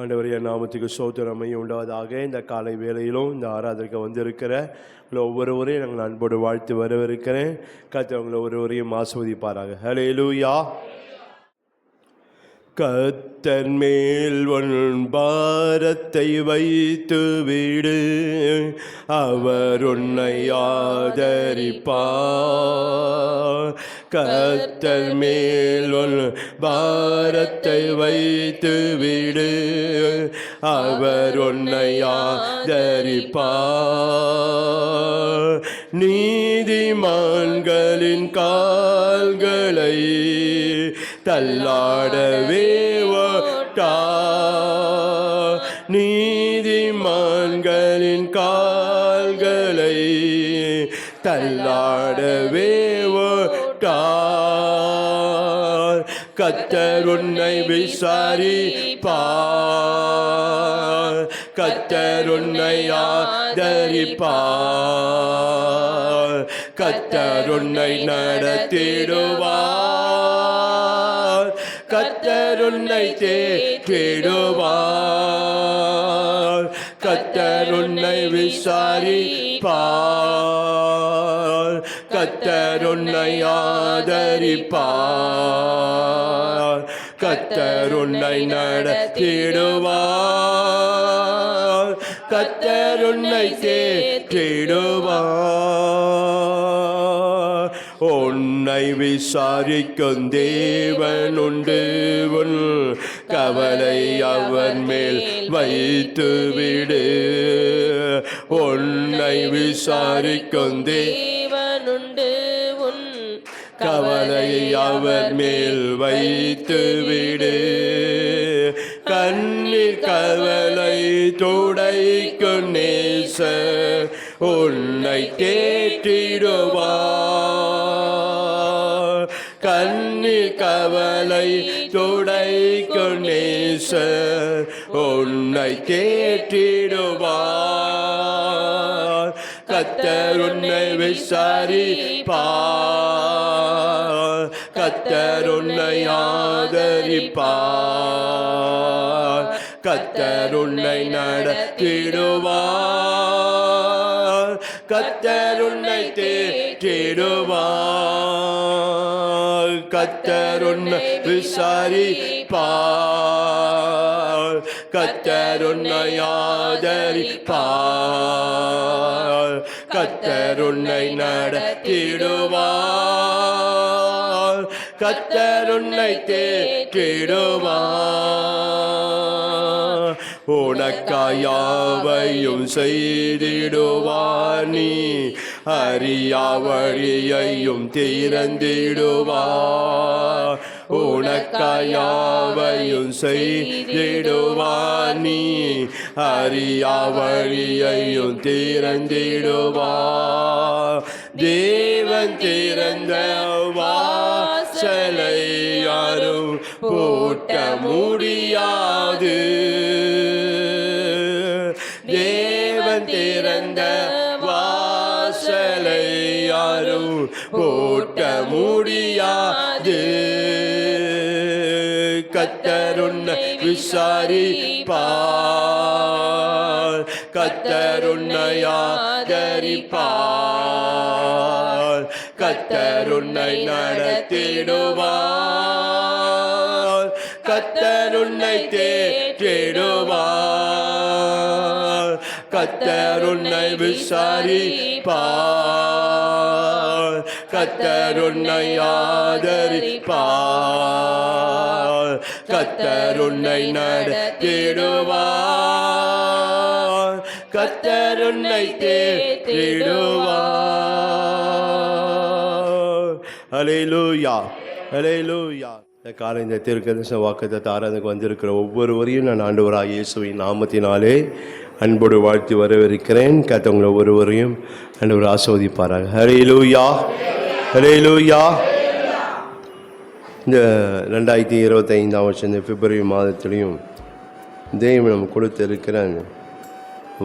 ஆண்டவரே நாமத்துக்கு ஸ்தோத்திரமையும் உண்டாவதாக. இந்த காலை வேளையிலும் இந்த ஆராதனைக்கு வந்திருக்கிற ஒவ்வொருவரையும் நாங்கள் அன்போடு வாழ்த்து வரவிருக்கிறேன். கர்த்தர் உங்களை ஒவ்வொருவரையும் ஆசீர்வதிப்பாராக. ஹல்லேலூயா. கர்த்தர் மேல் உன் பாரத்தை வைத்து விடு, அவர் உன்னை ஆதரிப்பார். கர்த்தர் மேல் உன் பாரத்தை வைத்து விடு, அவர் உன்னை ஆதரிப்பார். நீதிமான்களின் கால்களை தள்ளாடவே ஓட்டார். நீதிமான்களின் கால்களை தள்ளாடவே ஓட்டார். கர்த்தர் உன்னை விசாரிப்பார், கர்த்தர் உன்னை ஆதரிப்பார். கர்த்தர் உன்னை நடத்திடுவார், கர்த்தர் உன்னை தேற்றிடுவார். கர்த்தர் உன்னை விசாரிப்பார், கர்த்தர் உன்னை ஆதரிப்பார். கர்த்தர் உன்னை நடத்திடுவார், கர்த்தர் உன்னை தேற்றிடுவார். உன்னை விசாரிக்கும் தேவன் உண்டு, உன் கவலை அவன் மேல் வைத்து விடு. உன்னை விசாரிக்கும் தேவன் உண்டு, உன் கவலை அவர் மேல் வைத்து விடு. கண்ணீர் கவலை துடைக்கும் நேசர் உன்னை தேற்றிடுவார். கண்ணீர் கவலை துடைக்கும் நேசர் உன்னை தேற்றிடுவார். கர்த்தர் உன்னை விசாரிப்பார், கர்த்தர் உன்னை ஆதரிப்பார். கர்த்தர் உன்னை நடத்திடுவார், கர்த்தர் உன்னை தேற்றிடுவார். கர்த்தர் உன்னை விசாரிப்பார், கர்த்தர் உன்னை ஆதரிப்பார். கர்த்தர் உன்னை நடத்திடுவார், கர்த்தர் உன்னை தேற்றிடுவார். உனக்காய் யாவையும் செய்திடுவார், நீ அறியா வழியையும் திறந்திடுவார். உனக்காய் யாவையும் செய்திடுவார், நீ அறியா வழியையும் திறந்திடுவார். தேவன் திறந்த வாசலை யாரும் பூட்ட முடியாது. தேவன் திறந்த வாசலை யாரும் பூட்ட முடியாது. கர்த்தர் உன்னை விசாரிப்பார், கர்த்தர் உன்னை ஆதரிப்பார். கர்த்தர் உன்னை நடத்திடுவார், கர்த்தர் உன்னை தேற்றிடுவார். கர்த்தர் உன்னை விசாரிப்பார், கர்த்தர் உன்னை ஆதரிப்பார். கர்த்தர் உன்னை நடத்திடுவார், கர்த்தர் உன்னை தேற்றிடுவார். ஹல்லேலூயா, ஹல்லேலூயா. இந்த காலை இந்த தீர்க்கதரிசன வாக்குத்தத்த ஆராதனைக்கு வந்திருக்கிற ஒவ்வொருவரையும் நான் ஆண்டவராகிய இயேசுவின் நாமத்தினாலே அன்போடு வாழ்த்தி வரவிருக்கிறேன். கர்த்தர் ஒவ்வொருவரையும் ஆண்டவர் ஆசீர்வதிப்பாராக. ஹல்லேலூயா, ஹல்லேலூயா. இந்த 2025ஆம் வருஷம் இந்த பிப்ரவரி மாதத்திலையும் தேவன் நம்ம கொடுத்திருக்கிற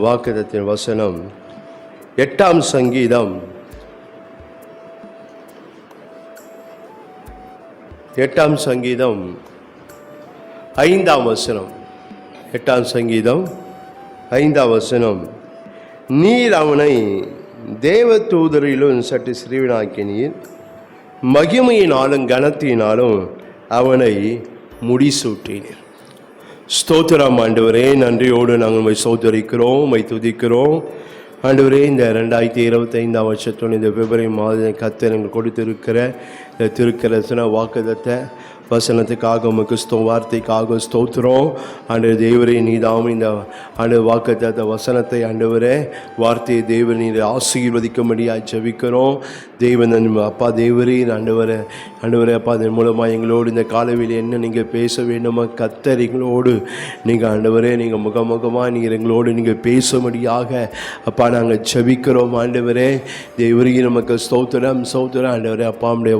வாக்குத்தத்தின் வசனம் 8ஆம் சங்கீதம் 8ஆம் சங்கீதம் 5ஆம் வசனம். 8ஆம் சங்கீதம் 5ஆம் வசனம். நீர் அவனை தேவ தூதரிலும் சற்று சிறுவனாக்கினீர், மகிமையினாலும் கனத்தினாலும் அவனை முடிசூட்டினீர். ஸ்தோத்திரம் ஆண்டவரே, நன்றியோடு நாங்கள் உம்மை ஸ்தோத்தரிக்கிறோம், உம்மை துதிக்கிறோம். ஆண்டவரே, இந்த 2025ஆம் வருஷத்தோடு இந்த பிப்ரவரி மாதம் கர்த்தர் எங்களுக்கு கொடுத்திருக்கிற இந்த திருக்கரசன வாக்குத்தத்த வசனத்துக்காக உமக்கு வார்த்தைக்காக ஸ்தோத்திரம். ஆண்டவர் தேவரே, நீதாம் இந்த ஆண்டு வாக்குத்தத்த வசனத்தை ஆண்டவரே வார்த்தையை தேவன் நீர் ஆசீர்வதிக்கும்படியாக ஜெபிக்கிறோம். தேவன் அப்பா தேவரே, ஆண்டவரே அப்பா அதன் மூலமாக எங்களோடு இந்த காலவில் என்ன நீங்கள் பேச வேண்டுமா கர்த்தர் எங்களோடு நீங்கள் ஆண்டவரே நீங்கள் முகமுகமாக நீங்கள் எங்களோடு நீங்கள் பேசும்படியாக அப்பா நாங்கள் ஜெபிக்கிறோம். ஆண்டவரே தேவரே, நமக்கு ஸ்தோத்திரம் ஆண்டவரே. அப்பா நம்முடைய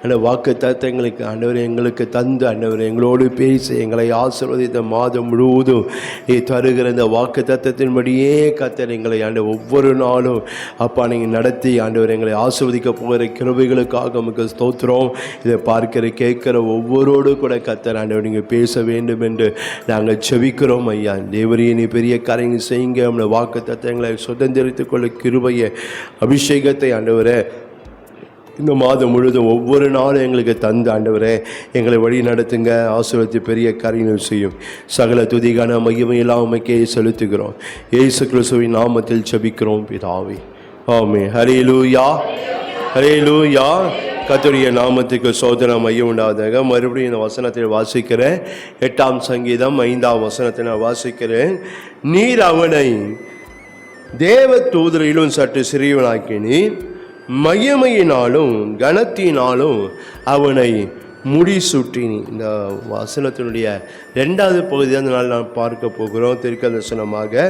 அந்த வாக்கு தத்தங்களுக்கு ஆண்டவரே எங்களுக்கு தந்து ஆண்டவரே எங்களோடு பேசி எங்களை ஆசீர்வதித்த மாதம் முழுவதும் நீ தருகிற இந்த வாக்கு தத்தத்தின்படியே கர்த்தர் எங்களை ஒவ்வொரு நாளும் அப்பா நீங்கள் நடத்தி ஆண்டவர் எங்களை ஆசீர்வதிக்க போகிற கிருபைகளுக்காக நமக்கு ஸ்தோத்திரம். இதை பார்க்கிற கேட்கிற ஒவ்வொருவரோடு கூட கர்த்தர் ஆண்டவர் நீங்கள் பேச வேண்டும் என்று நாங்கள் ஜெபிக்கிறோம். ஐயா தேவரே, நீ பெரிய காரியங்கள் செய்யுங்க. நம்முடைய வாக்கு தத்தங்களை சுதந்திரித்துக் கொள்ள கிருபையை அபிஷேகத்தை ஆண்டவரே இந்த மாதம் முழுவதும் ஒவ்வொரு நாளும் எங்களுக்கு தந்து ஆண்டவரே எங்களை வழி நடத்துங்க. ஆசீர்வதித்து பெரிய காரியங்கள் செய்யும். சகல துதிகான மகிமையெல்லாம் உமக்கே செலுத்துகிறோம். இயேசு கிறிஸ்துவின் நாமத்தில் ஜெபிக்கிறோம் பிதாவே, ஆமென். ஹல்லேலூயா, ஹல்லேலூயா. கர்த்தருடைய நாமத்துக்கு சோதனம் மையம் உண்டாவதாக. மறுபடியும் இந்த வசனத்தில் வாசிக்கிறேன். 8ஆம் சங்கீதம் 5ஆம் வசனத்தை நான் வாசிக்கிறேன். நீர் அவனை தேவ தூதரிலும் சற்று சிறியவனாக்கினீர், மகிமையினாலும் கனத்தினாலும் அவனை முடிசூட்டினி. இந்த வசனத்தினுடைய 2வது பகுதி அதனால் நான் பார்க்க போகிறோம். தீர்க்கதரிசனமாக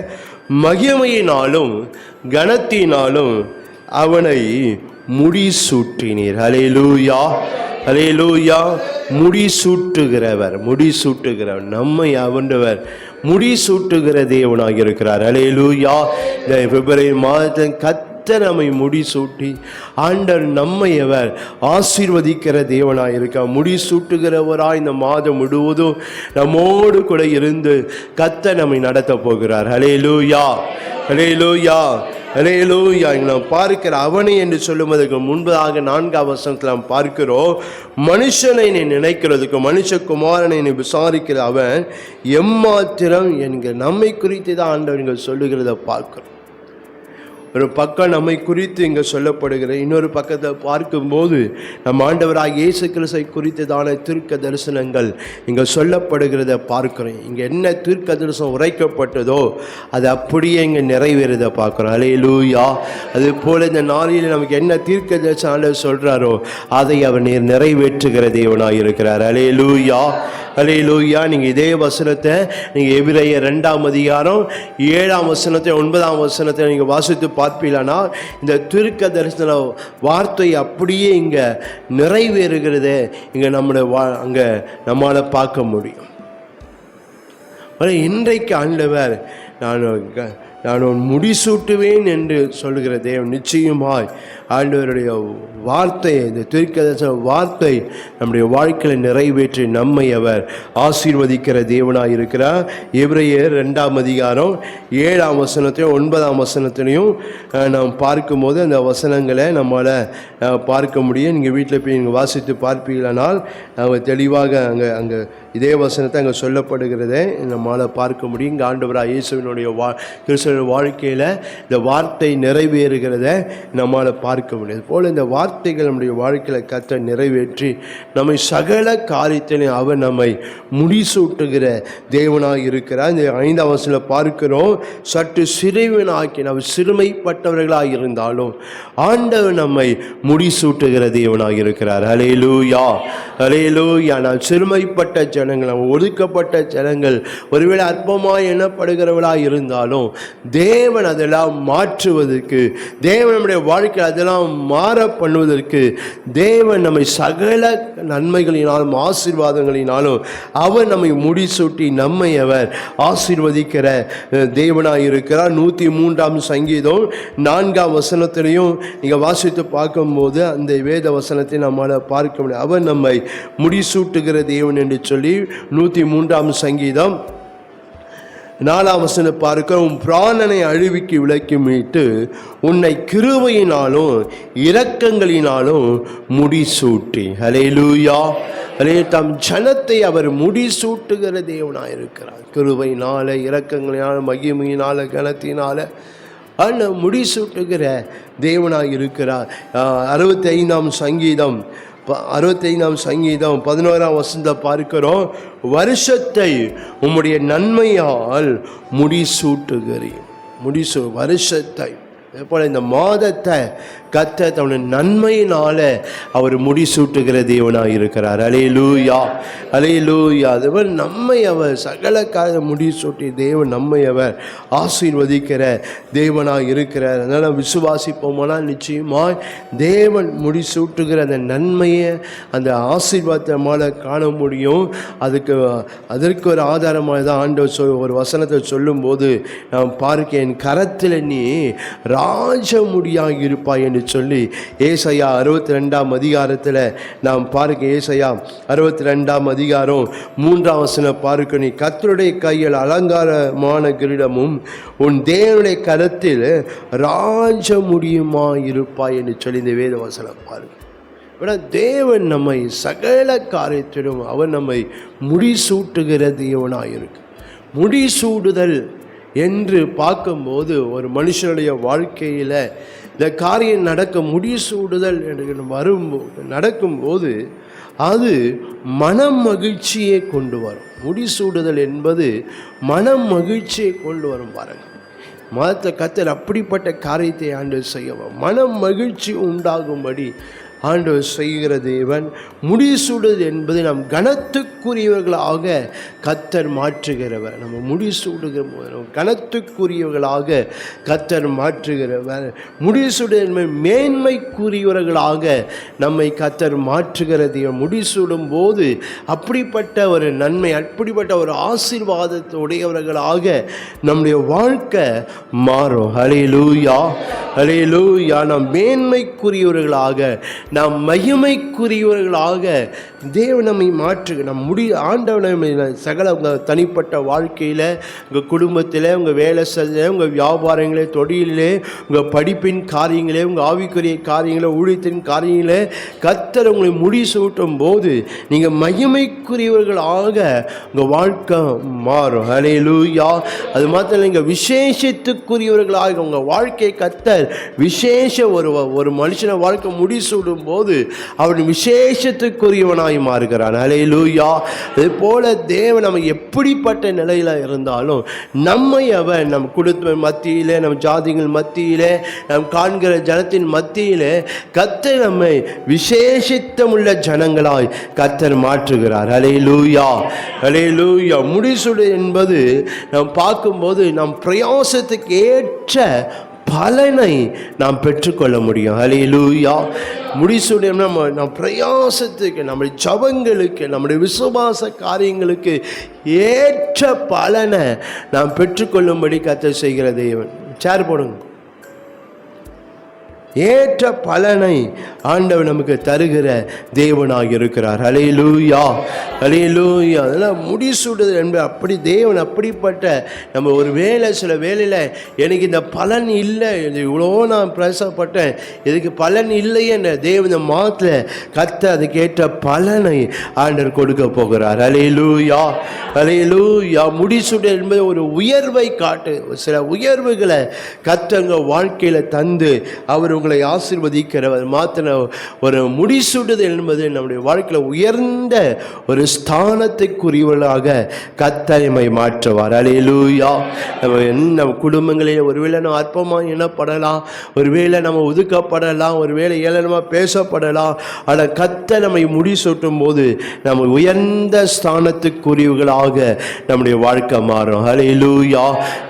மகிமையினாலும் கனத்தினாலும் அவனை முடிசூட்டினீர். ஹல்லேலூயா, ஹல்லேலூயா. முடிசூட்டுகிறவர் நம்மை அவண்டவர் முடிசூட்டுகிற தேவனாக இருக்கிறார். ஹல்லேலூயா. இந்த பிப்ரவரி மாதத்தின் கர்த்தர் நம்மை முடிசூட்டி ஆண்டவர் நம்மை அவர் ஆசீர்வதிக்கிற தேவனாக இருக்கார். முடிசூட்டுகிறவராய் இந்த மாதம் முழுவதும் நம்மோடு கூட இருந்து கர்த்தர் நம்மை நடத்த போகிறார். ஹல்லேலூயா, ஹல்லேலூயா, ஹல்லேலூயா. நாம் பார்க்கிற அவனை என்று சொல்லுவதற்கு முன்பதாக 4ஆம் வசனத்தில் நாம் பார்க்கிறோம், மனுஷனை நீ நினைக்கிறதுக்கு மனுஷகுமாரனை நீ விசாரிக்கிற அவன் எம்மாத்திரம் என்கிற நம்மை குறித்து தான் ஆண்டவர் சொல்லுகிறத பார்க்கிறோம். ஒரு பக்கம் நம்மை குறித்து இங்கே சொல்லப்படுகிற, இன்னொரு பக்கத்தை பார்க்கும்போது நம் ஆண்டவராக இயேசு கிறிஸ்துவை குறித்ததான தீர்க்க தரிசனங்கள் இங்கே சொல்லப்படுகிறத பார்க்குறோம். இங்கே என்ன தீர்க்க தரிசனம் உரைக்கப்பட்டதோ அது அப்படியே இங்கே நிறைவேறதை பார்க்குறோம். ஹல்லேலூயா. அது போல் இந்த நாளில் நமக்கு என்ன தீர்க்க தரிசனம் சொல்கிறாரோ அதை அவர் நிறைவேற்றுகிற தேவனாக இருக்கிறார். ஹல்லேலூயா, ஹல்லேலூயா. நீங்கள் இதே வசனத்தை நீங்கள் எபிரேயர் 2ஆம் அதிகாரம் 7ஆம் வசனத்தை 9ஆம் வசனத்தை நீங்கள் வாசித்து பார்ப்பீங்கன்னா இந்த தீர்க்க தரிசன வார்த்தை அப்படியே இங்கே நிறைவேறுகிறதே இங்கே அங்கே நம்மளால் பார்க்க முடியும். இன்றைக்கு ஆண்டவர் நான் முடிசூட்டுவேன் என்று சொல்லுகிற தேவன் நிச்சயமாய் ஆண்டவருடைய வார்த்தை, இந்த தீர்க்கதரிசன வார்த்தை நம்முடைய வாழ்க்கையில் நிறைவேற்றி நம்மை அவர் ஆசீர்வதிக்கிற தேவனாக இருக்கிறார். எபிரேயர் 2ஆம் அதிகாரம் 7ஆம் வசனத்தையும் 9ஆம் வசனத்திலையும் நாம் பார்க்கும்போது அந்த வசனங்களை நம்மளால் பார்க்க முடியும். நீங்கள் வீட்டில் போய் நீங்கள் வாசித்து பார்ப்பீங்களானால் அவங்க தெளிவாக அங்கே இதே வசனத்தை அங்கே சொல்லப்படுகிறதை நம்மளால் பார்க்க முடியும். இங்கே ஆண்டவராக இயேசுவினுடைய கிறிஸ்துவின் வாழ்க்கையில் இந்த வார்த்தை நிறைவேறுகிறத நம்மளால் பார்க்க முடியாது. போல் இந்த வார்த்தைகள் நம்முடைய வாழ்க்கையில் கர்த்தர் நிறைவேற்றி நம்மை சகல காரியத்திலையும் அவர் நம்மை முடிசூட்டுகிற தேவனாக இருக்கிறார். இந்த 5ஆம் வசனத்தில் பார்க்கிறோம், சற்று சிறுவனாக்கி நம்ம சிறுமைப்பட்டவர்களாக இருந்தாலும் ஆண்டவர் நம்மை முடிசூட்டுகிற தேவனாக இருக்கிறார். ஹல்லேலூயா, ஹல்லேலூயா. நான் சிறுமைப்பட்ட ஜனங்கள், ஒதுக்கப்பட்ட ஜனங்கள், ஒருவேளை அற்பமாக எண்ணப்படுகிறவர்களாக இருந்தாலும் தேவன் அதெல்லாம் மாற்றுவதற்கு, தேவன் நம்முடைய வாழ்க்கையில் அதெல்லாம் மாற பண்ணுவதற்கு தேவன் நம்மை சகல நன்மைகளினாலும் ஆசீர்வாதங்களினாலும் அவர் நம்மை முடிசூட்டி நம்மை அவர் ஆசீர்வதிக்கிற தேவனாக இருக்கிறார். 103ஆம் சங்கீதம் 4ஆம் வசனத்திலையும் நீங்கள் வாசித்து பார்க்கும்போது அந்த வேத வசனத்தை நம்மளால் பார்க்க முடியும். அவர் நம்மை முடிசூட்டுகிற தேவன் என்று சொல்லி 103ஆம் சங்கீதம் 4ஆம் வசனம் பார்க்க, உன் பிராணனை அழிவுக்கு விலக்கி மீட்டு உன்னை கிருபையினாலும் இரக்கங்களினாலும் முடிசூட்டி. ஹல்லேலூயா. தம் ஜனத்தை அவர் முடிசூட்டுகிற தேவனாயிருக்கிறார். கிருபையினால, இரக்கங்களினால, மகிமையினால, கனத்தினால முடிசூட்டுகிற தேவனாய் இருக்கிறார். 65ஆம் சங்கீதம் 11ஆம் வசனத்தை பார்க்கிறோம், வருஷத்தை உம்முடைய நன்மையால் முடிசூட்டுகிறீர். வருஷத்தை போல இந்த மாதத்தை கர்த்தர் தன்னுடைய நன்மையினால அவர் முடிசூட்டுகிற தேவனாய் இருக்கிறார். அல்லேலூயா, அல்லேலூயா. அதுவரை நம்மை அவர் சகல முடிசூட்டி தேவன் நம்மை அவர் ஆசீர்வதிக்கிற தேவனாய் இருக்கிறார். அதனால் விசுவாசிப்போமானால் நிச்சயமாய் தேவன் முடிசூட்டுகிற அந்த நன்மையை, அந்த ஆசீர்வாதத்தை நம்மளால் காண முடியும். அதற்கு ஒரு ஆதாரமாக தான் ஆண்டவர் ஒரு வசனத்தை சொல்லும்போது நான் பார்க்க, என் கரத்தில் நீ ராஜமுடியாக இருப்பாய் என்று சொல்லி ஏசாயா 62ஆம் அதிகாரத்தில் நாம் பார்க்க. ஏசாயா 62ஆம் அதிகாரம் 3ஆம் வசனம் பார்க்க, நீ கர்த்தருடைய கையில் அலங்காரமான கிரீடமும் உன் தேவனுடைய கரத்தில் ராஜமுடியுமாய் இருப்பாய் என்று சொல்லி இந்த வேத வசனம் பாருங்க. தேவன் நம்மை சகல காரியத்திலும் அவர் நம்மை முடிசூட்டுகிற தேவனாயிருக்கு. முடிசூடுதல் என்று பார்க்கும்போது ஒரு மனுஷனுடைய வாழ்க்கையில் இந்த காரியம் முடிசூடுதல் என்று நடக்கும்போது அது மனம் மகிழ்ச்சியை கொண்டு வரும். முடிசூடுதல் என்பது மனம் மகிழ்ச்சியை கொண்டு வரும். பாருங்கள், மதத்தை கர்த்தர் அப்படிப்பட்ட காரியத்தை ஆண்டவர் செய்யவும் மனம் மகிழ்ச்சி உண்டாகும்படி ஆண்டவர் செய்கிற தேவன். முடிசூடுதல் என்பது நம் கனத்துக்குரியவர்களாக கர்த்தர் மாற்றுகிறவர். நம்ம முடிசூடுகிற போது கனத்துக்குரியவர்களாக கர்த்தர் மாற்றுகிறவர். முடிசூடுதல் என்பது மேன்மைக்குரியவர்களாக நம்மை கர்த்தர் மாற்றுகிற தேவன். முடிசூடும் போது அப்படிப்பட்ட ஒரு நன்மை, அப்படிப்பட்ட ஒரு ஆசீர்வாதத்தை உடையவர்களாக நம்முடைய வாழ்க்கை மாறும். ஹல்லேலூயா, ஹல்லேலூயா. நாம் மேன்மைக்குரியவர்களாக, நாம் மகிமைக்குரியவர்களாக தேவன் நம்மை மாற்றுக. ஆண்டவனை சகல உங்கள் தனிப்பட்ட வாழ்க்கையில், உங்கள் குடும்பத்தில், உங்கள் வேலை செய்ய, உங்கள் வியாபாரங்களே, தொழிலே, உங்கள் படிப்பின் காரியங்களே, உங்கள் ஆவிக்குரிய காரியங்களே, ஊழியத்தின் காரியங்களே கர்த்தர் உங்களை முடிசூட்டும் போது நீங்கள் மகிமைக்குரியவர்களாக உங்கள் வாழ்க்கை மாறும். ஹல்லேலூயா. அது மாத்திரம் நீங்கள் விசேஷத்துக்குரியவர்களாக உங்கள் வாழ்க்கை கர்த்தர் விசேஷ ஒரு மனுஷனை வாழ்க்கை முடிசூடும் போது அவன் விசேஷத்துக்குரியவனாய் மாறுகிறான். ஹல்லேலூயா. இது போல தேவன் நம்ம எப்படிப்பட்ட நிலையில் இருந்தாலும் நம்மை அவன் நம் குடும்ப மத்தியிலே, நம் ஜாதிகள் மத்தியிலே, நம் காண்கிற ஜனத்தின் மத்தியிலே கர்த்தர் நம்மை விசேஷித்தமுள்ள ஜனங்களாய் கர்த்தர் மாற்றுகிறார். ஹல்லேலூயா, ஹல்லேலூயா. முடிசூடு என்பது நாம் பார்க்கும்போது நம் பிரயாசத்துக்கு ஏற்ற பலனை நாம் பெற்றுக்கொள்ள முடியும். ஹல்லேலூயா. முடிசூடு நம் பிரயாசத்துக்கு, நம்முடைய ஜபங்களுக்கு, நம்முடைய விசுவாச காரியங்களுக்கு ஏற்ற பலனை நாம் பெற்றுக்கொள்ளும்படி கர்த்தர் செய்கிற தேவன். சேர் போடுங்க. ஏற்ற பலனை ஆண்டவர் நமக்கு தருகிற தேவனாக இருக்கிறார். ஹல்லேலூயா, ஹல்லேலூயா. அதெல்லாம் முடிசூடுதல் என்பது அப்படி தேவன் அப்படிப்பட்ட நம்ம ஒரு வேலை, சில வேலையில் எனக்கு இந்த பலன் இல்லை, இவ்வளோ நான் பிரயாசப்பட்டேன், இதுக்கு பலன் இல்லை என்ற தேவன் மாத்திர கர்த்தர் அதுக்கேற்ற பலனை ஆண்டவர் கொடுக்க போகிறார். ஹல்லேலூயா, ஹல்லேலூயா. முடிசூடுதல் என்பது ஒரு உயர்வை காட்டு, சில உயர்வுகளை கர்த்தங்க வாழ்க்கையில் தந்து அவர் உங்களை ஆசீர்வதிக்கிறவர். மாத்திர ஒரு முடிசூடுதல் என்பது நம்முடைய வாழ்க்கையில் உயர்ந்த ஒரு ஸ்தானத்துக்குரியவர்களாக கர்த்தர் நம்மை மாற்றுவார். ஹல்லேலூயா. நம்ம குடும்பங்களில் ஒருவேளை நம்ம அற்பமாக எண்ணப்படலாம், ஒருவேளை நம்ம ஒதுக்கப்படலாம், ஒருவேளை ஏளனமாக பேசப்படலாம். ஆனால் கர்த்தர் நம்மை முடிசூட்டும் போது நம்ம உயர்ந்த ஸ்தானத்துக்குரியவர்களாக நம்முடைய வாழ்க்கை மாறும். ஹல்லேலூயா.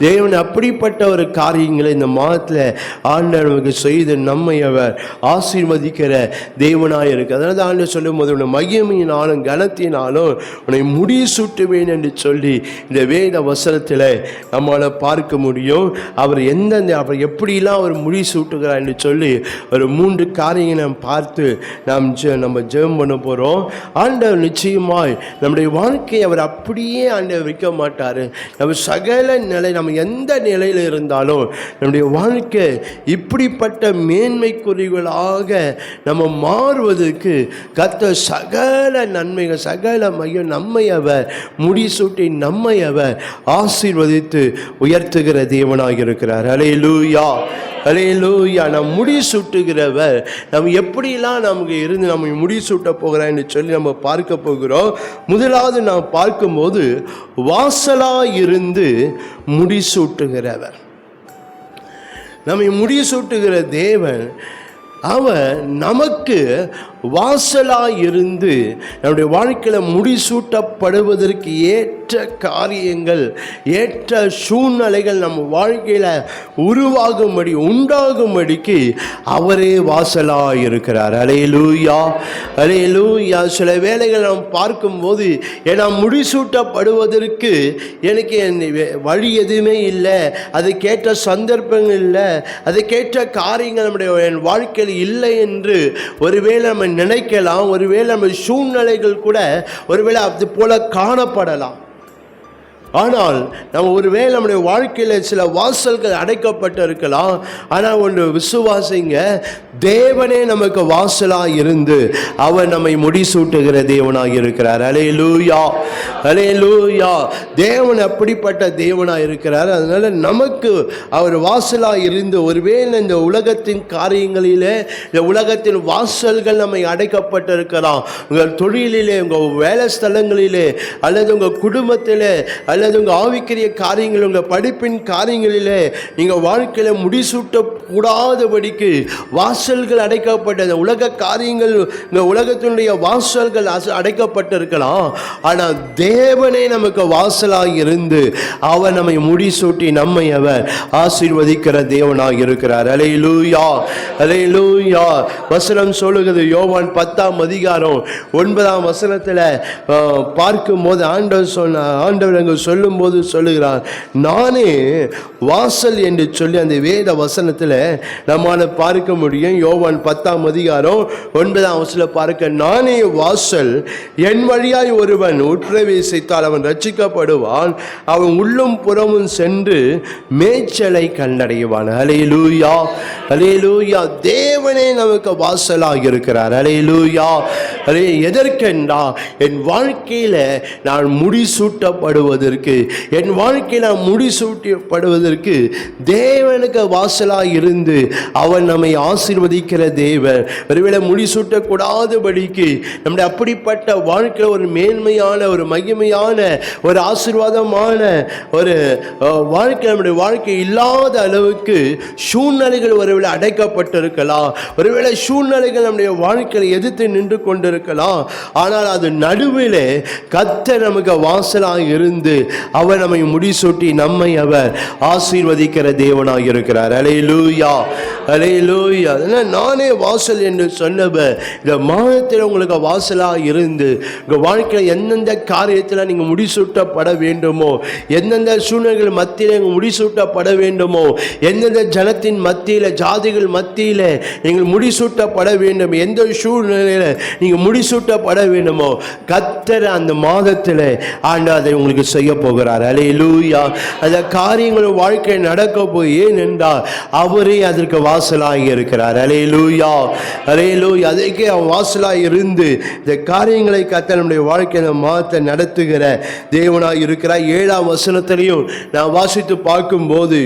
தேவன் அப்படிப்பட்ட ஒரு காரியங்களை இந்த மாதத்தில் ஆண்டவர் நமக்கு செய்து நம்மை அவர் ஆசீர்வதிக்கிற தேவனாய் இருக்கு. அதனால தான் ஆண்டவர் சொல்லும் போது உன்னை மகிமையினாலும் கனத்தினாலும் உன்னை முடிசூட்டுவேன் என்று சொல்லி இந்த வேத வசனத்தில் நம்மளால் பார்க்க முடியும். அவர் அவர் எப்படிலாம் அவர் முடிசூட்டுகிறார் என்று சொல்லி ஒரு 3 காரியங்களை நாம் பார்த்து நம்ம ஜெபம் பண்ண போகிறோம். ஆண்டவர் நிச்சயமாய் நம்முடைய வாழ்க்கையை அவர் அப்படியே ஆண்டவர் வைக்க மாட்டார். நம்ம சகல நிலை, நம்ம எந்த நிலையில் இருந்தாலும் நம்முடைய வாழ்க்கை இப்படிப்பட்ட மேன்மைக்குரியவர்களாக நம்ம மாறுவதற்கு கர்த்தர் சகல நன்மைகள் சகல மையம் நம்மை அவர் முடிசூட்டி நம்மை அவர் ஆசீர்வதித்து உயர்த்துகிற தேவனாக இருக்கிறார். அல்லேலூயா, அல்லேலூயா. நாம் முடிசூட்டுகிறவர் நம்ம எப்படிலாம் நமக்கு இருந்து நம்ம முடிசூட்ட போகிறோம் என்று சொல்லி நம்ம பார்க்க போகிறோம். முதலாவது நாம் பார்க்கும்போது வாசலாக இருந்து முடிசூட்டுகிறவர். நம்மை முடிசூட்டுகிற தேவன் அவர் நமக்கு வாசலாக இருந்து நம்முடைய வாழ்க்கையில் முடிசூட்டப்படுவதற்கு ஏற்ற காரியங்கள் ஏற்ற சூழ்நிலைகள் நம்ம வாழ்க்கையில் உண்டாகும்படிக்கு அவரே வாசலாக இருக்கிறார். அல்லேலூயா, அல்லேலூயா. சில வேளைகள் நாம் பார்க்கும்போது நான் முடிசூட்டப்படுவதற்கு எனக்கு வழி எதுவுமே இல்லை, அதுக்கேற்ற சந்தர்ப்பங்கள் இல்லை, அதுக்கேற்ற காரியங்கள் நம்முடைய என் வாழ்க்கையில் இல்லை என்று ஒருவேளை நம்ம நினைக்கலாம். ஒருவேளை நம்ம சூழ்நிலைகள் கூட ஒருவேளை அது போல காணப்படலாம். ஆனால் நம்ம ஒருவேளை நம்முடைய வாழ்க்கையில் சில வாசல்கள் அடைக்கப்பட்டு இருக்கலாம். ஆனால் ஒன்று விசுவாசிங்க, தேவனே நமக்கு வாசலாக இருந்து அவர் நம்மை முடிசூட்டுகிற தேவனாக இருக்கிறார். அல்லேலூயா, அல்லேலூயா. தேவன் அப்படிப்பட்ட தேவனாக இருக்கிறார். அதனால நமக்கு அவர் வாசலாக இருந்து ஒருவேளை இந்த உலகத்தின் காரியங்களிலே இந்த உலகத்தின் வாசல்கள் நம்மை அடைக்கப்பட்டு இருக்கலாம். உங்கள் தொழிலிலே, உங்கள் வேலை ஸ்தலங்களிலே, அல்லது உங்கள் குடும்பத்திலே, அல்லது உங்கள் ஆவிக்குரிய காரியங்கள், உங்கள் படிப்பின் காரியங்களிலே நீங்கள் வாழ்க்கையில் முடிசூட்டக்கூடாதபடிக்கு வாசல்கள் அடைக்கப்பட்ட உலக காரியங்கள், இந்த உலகத்தினுடைய வாசல்கள் அடைக்கப்பட்டிருக்கலாம். ஆனால் தேவனே நமக்கு வாசலாக இருந்து அவர் நம்மை முடிசூட்டி நம்மை அவர் ஆசீர்வதிக்கிற தேவனாக இருக்கிறார். அல்லேலூயா, அல்லேலூயா. வசனம் சொல்லுகிறது, யோவான் 10ஆம் அதிகாரம் 9ஆம் வசனத்தில் பார்க்கும்போது ஆண்டவர் அங்கு சொல்லும்போது சொல்லுகிறார், நானே வாசல் என்று சொல்லி அந்த வேத வசனத்தில் நம்மால் பார்க்க முடியும். யோவான் 10ஆம் அதிகாரம் 9ஆம் வசனத்தில் பார்க்க, நானே வாசல், என் வழியாய் ஒருவன் உட்பிரவேசித்தால் அவன் ரட்சிக்கப்படுவான், அவன் உள்ளும் புறமும் சென்று மேய்ச்சலை கண்டடைவான். அல்லேலூயா, அல்லேலூயா. தேவனே நமக்கு வாசலாக இருக்கிறார். அல்லேலூயா. எதற்கென்றா என் வாழ்க்கையில் நான் முடிசூட்டப்படுவதற்கு, என் வாழ்க்கையில் நான் முடிசூட்டப்படுவதற்கு தேவனுக்கு வாசலாக இருந்து அவன் நம்மை ஆசீர்வதிக்கிற தேவன். ஒருவேளை முடிசூட்டக்கூடாதபடிக்கு நம்முடைய அப்படிப்பட்ட வாழ்க்கையில் ஒரு மேன்மையான, ஒரு மகிமையான, ஒரு ஆசீர்வாதமான ஒரு வாழ்க்கை நம்முடைய வாழ்க்கை இல்லாத அளவுக்கு சூழ்நிலைகள் ஒருவேளை அடைக்கப்பட்டிருக்கலாம். ஒருவேளை சூழ்நிலைகள் நம்முடைய வாழ்க்கையில் எதிர்த்து நின்று கொண்டிருக்கலாம். ஆனால் அது நடுவில் கர்த்தர் நமக்கு வாசலாக இருந்து அவர் நம்மை முடிசூட்டி நம்மை அவர் ஆசீர்வதிக்கிற தேவனாக இருக்கிறார். அல்லேலூயா, அல்லேலூயா. நானே வாசல் என்று சொன்னவர் இந்த மாதத்தில் உங்களுக்கு வாசலாக இருந்து உங்கள் வாழ்க்கையில் எந்தெந்த காரியத்தில் நீங்கள் முடிசூட்டப்பட வேண்டுமோ, எந்தெந்த சூழ்நிலைகள் மத்தியில் நீங்கள் முடிசூட்டப்பட வேண்டுமோ, எந்தெந்த ஜனத்தின் மத்தியில், ஜாதிகள் மத்தியில் நீங்கள் முடிசூட்டப்பட வேண்டும், எந்த சூழ்நிலையில் நீங்கள் முடிசூட்டப்பட வேண்டுமோ, கர்த்தர் அந்த மாதத்தில் ஆண்டவர் அதை உங்களுக்கு செய்ய போகிறார். அல்லேலூயா. அந்த காரியங்கள் வாழ்க்கை நடக்க போய், ஏனென்றால் அவரே அதற்கு வாசலாகி இருக்கிறார். அல்லேலூயா, அல்லேலூயா. அதுக்கே அவன் வாசலாக இருந்து இந்த காரியங்களை கர்த்தர் நம்முடைய வாழ்க்கையை மாதத்தை நடத்துகிற தேவனாக இருக்கிறார். 7ஆம் வசனத்திலையும் நான் வாசித்து பார்க்கும்போது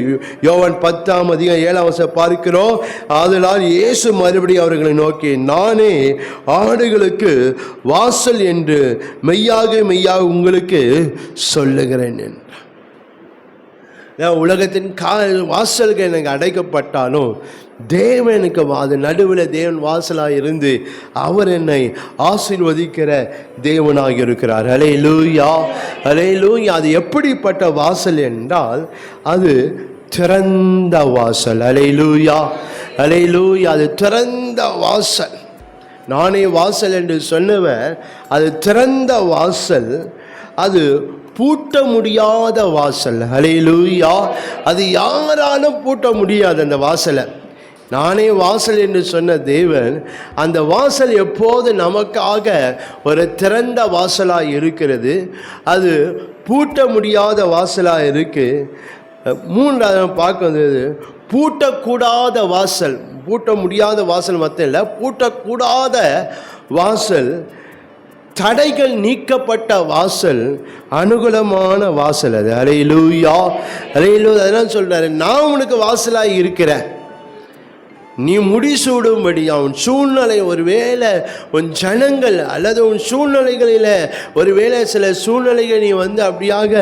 யோவான் 10ஆம் அதிகாரம் 7ஆம் வசனம் பார்க்கிறோம். ஆதலால் இயேசு மறுபடியும் அவர்களை நோக்கி, நானே ஆடுகளுக்கு வாசல் என்று மெய்யாக மெய்யாக உங்களுக்கு சொல்லுகிறேன். உலகத்தின் வாசல்கள் எனக்கு அடைக்கப்பட்டாலும் தேவனுக்கு அது நடுவில் தேவன் வாசலாக இருந்து அவர் என்னை ஆசீர்வதிக்கிற தேவனாக இருக்கிறார். அல்லேலூயா, அல்லேலூயா. அது எப்படிப்பட்ட வாசல் என்றால் அது திறந்த வாசல். அல்லேலூயா, அல்லேலூயா. அது திறந்த வாசல். நானே வாசல் என்று சொன்னவர் அது திறந்த வாசல், அது பூட்ட முடியாத வாசல். அல்லேலூயா. அது யாராலும் பூட்ட முடியாது அந்த வாசலை. நானே வாசல் என்று சொன்ன தேவன் அந்த வாசல் எப்போது நமக்காக ஒரு திறந்த வாசலாக இருக்கிறது. அது பூட்ட முடியாத வாசலாக இருக்குது. மூன்றாவது பார்க்குறது பூட்டக்கூடாத வாசல். பூட்ட முடியாத வாசல் மட்டும் இல்லை, பூட்டக்கூடாத வாசல், தடைகள் நீக்கப்பட்ட வாசல், அனுகூலமான வாசல். அது அல்லேலூயா, அல்லேலூயா. அதெல்லாம் சொல்கிறாரு, நான் உனக்கு வாசலாக இருக்கிறேன், நீ முடிசூடும்படி. உன் சூழ்நிலை, ஒருவேளை உன் ஜனங்கள் அல்லது உன் சூழ்நிலைகளில் ஒருவேளை சில சூழ்நிலைகள் நீ அப்படியாக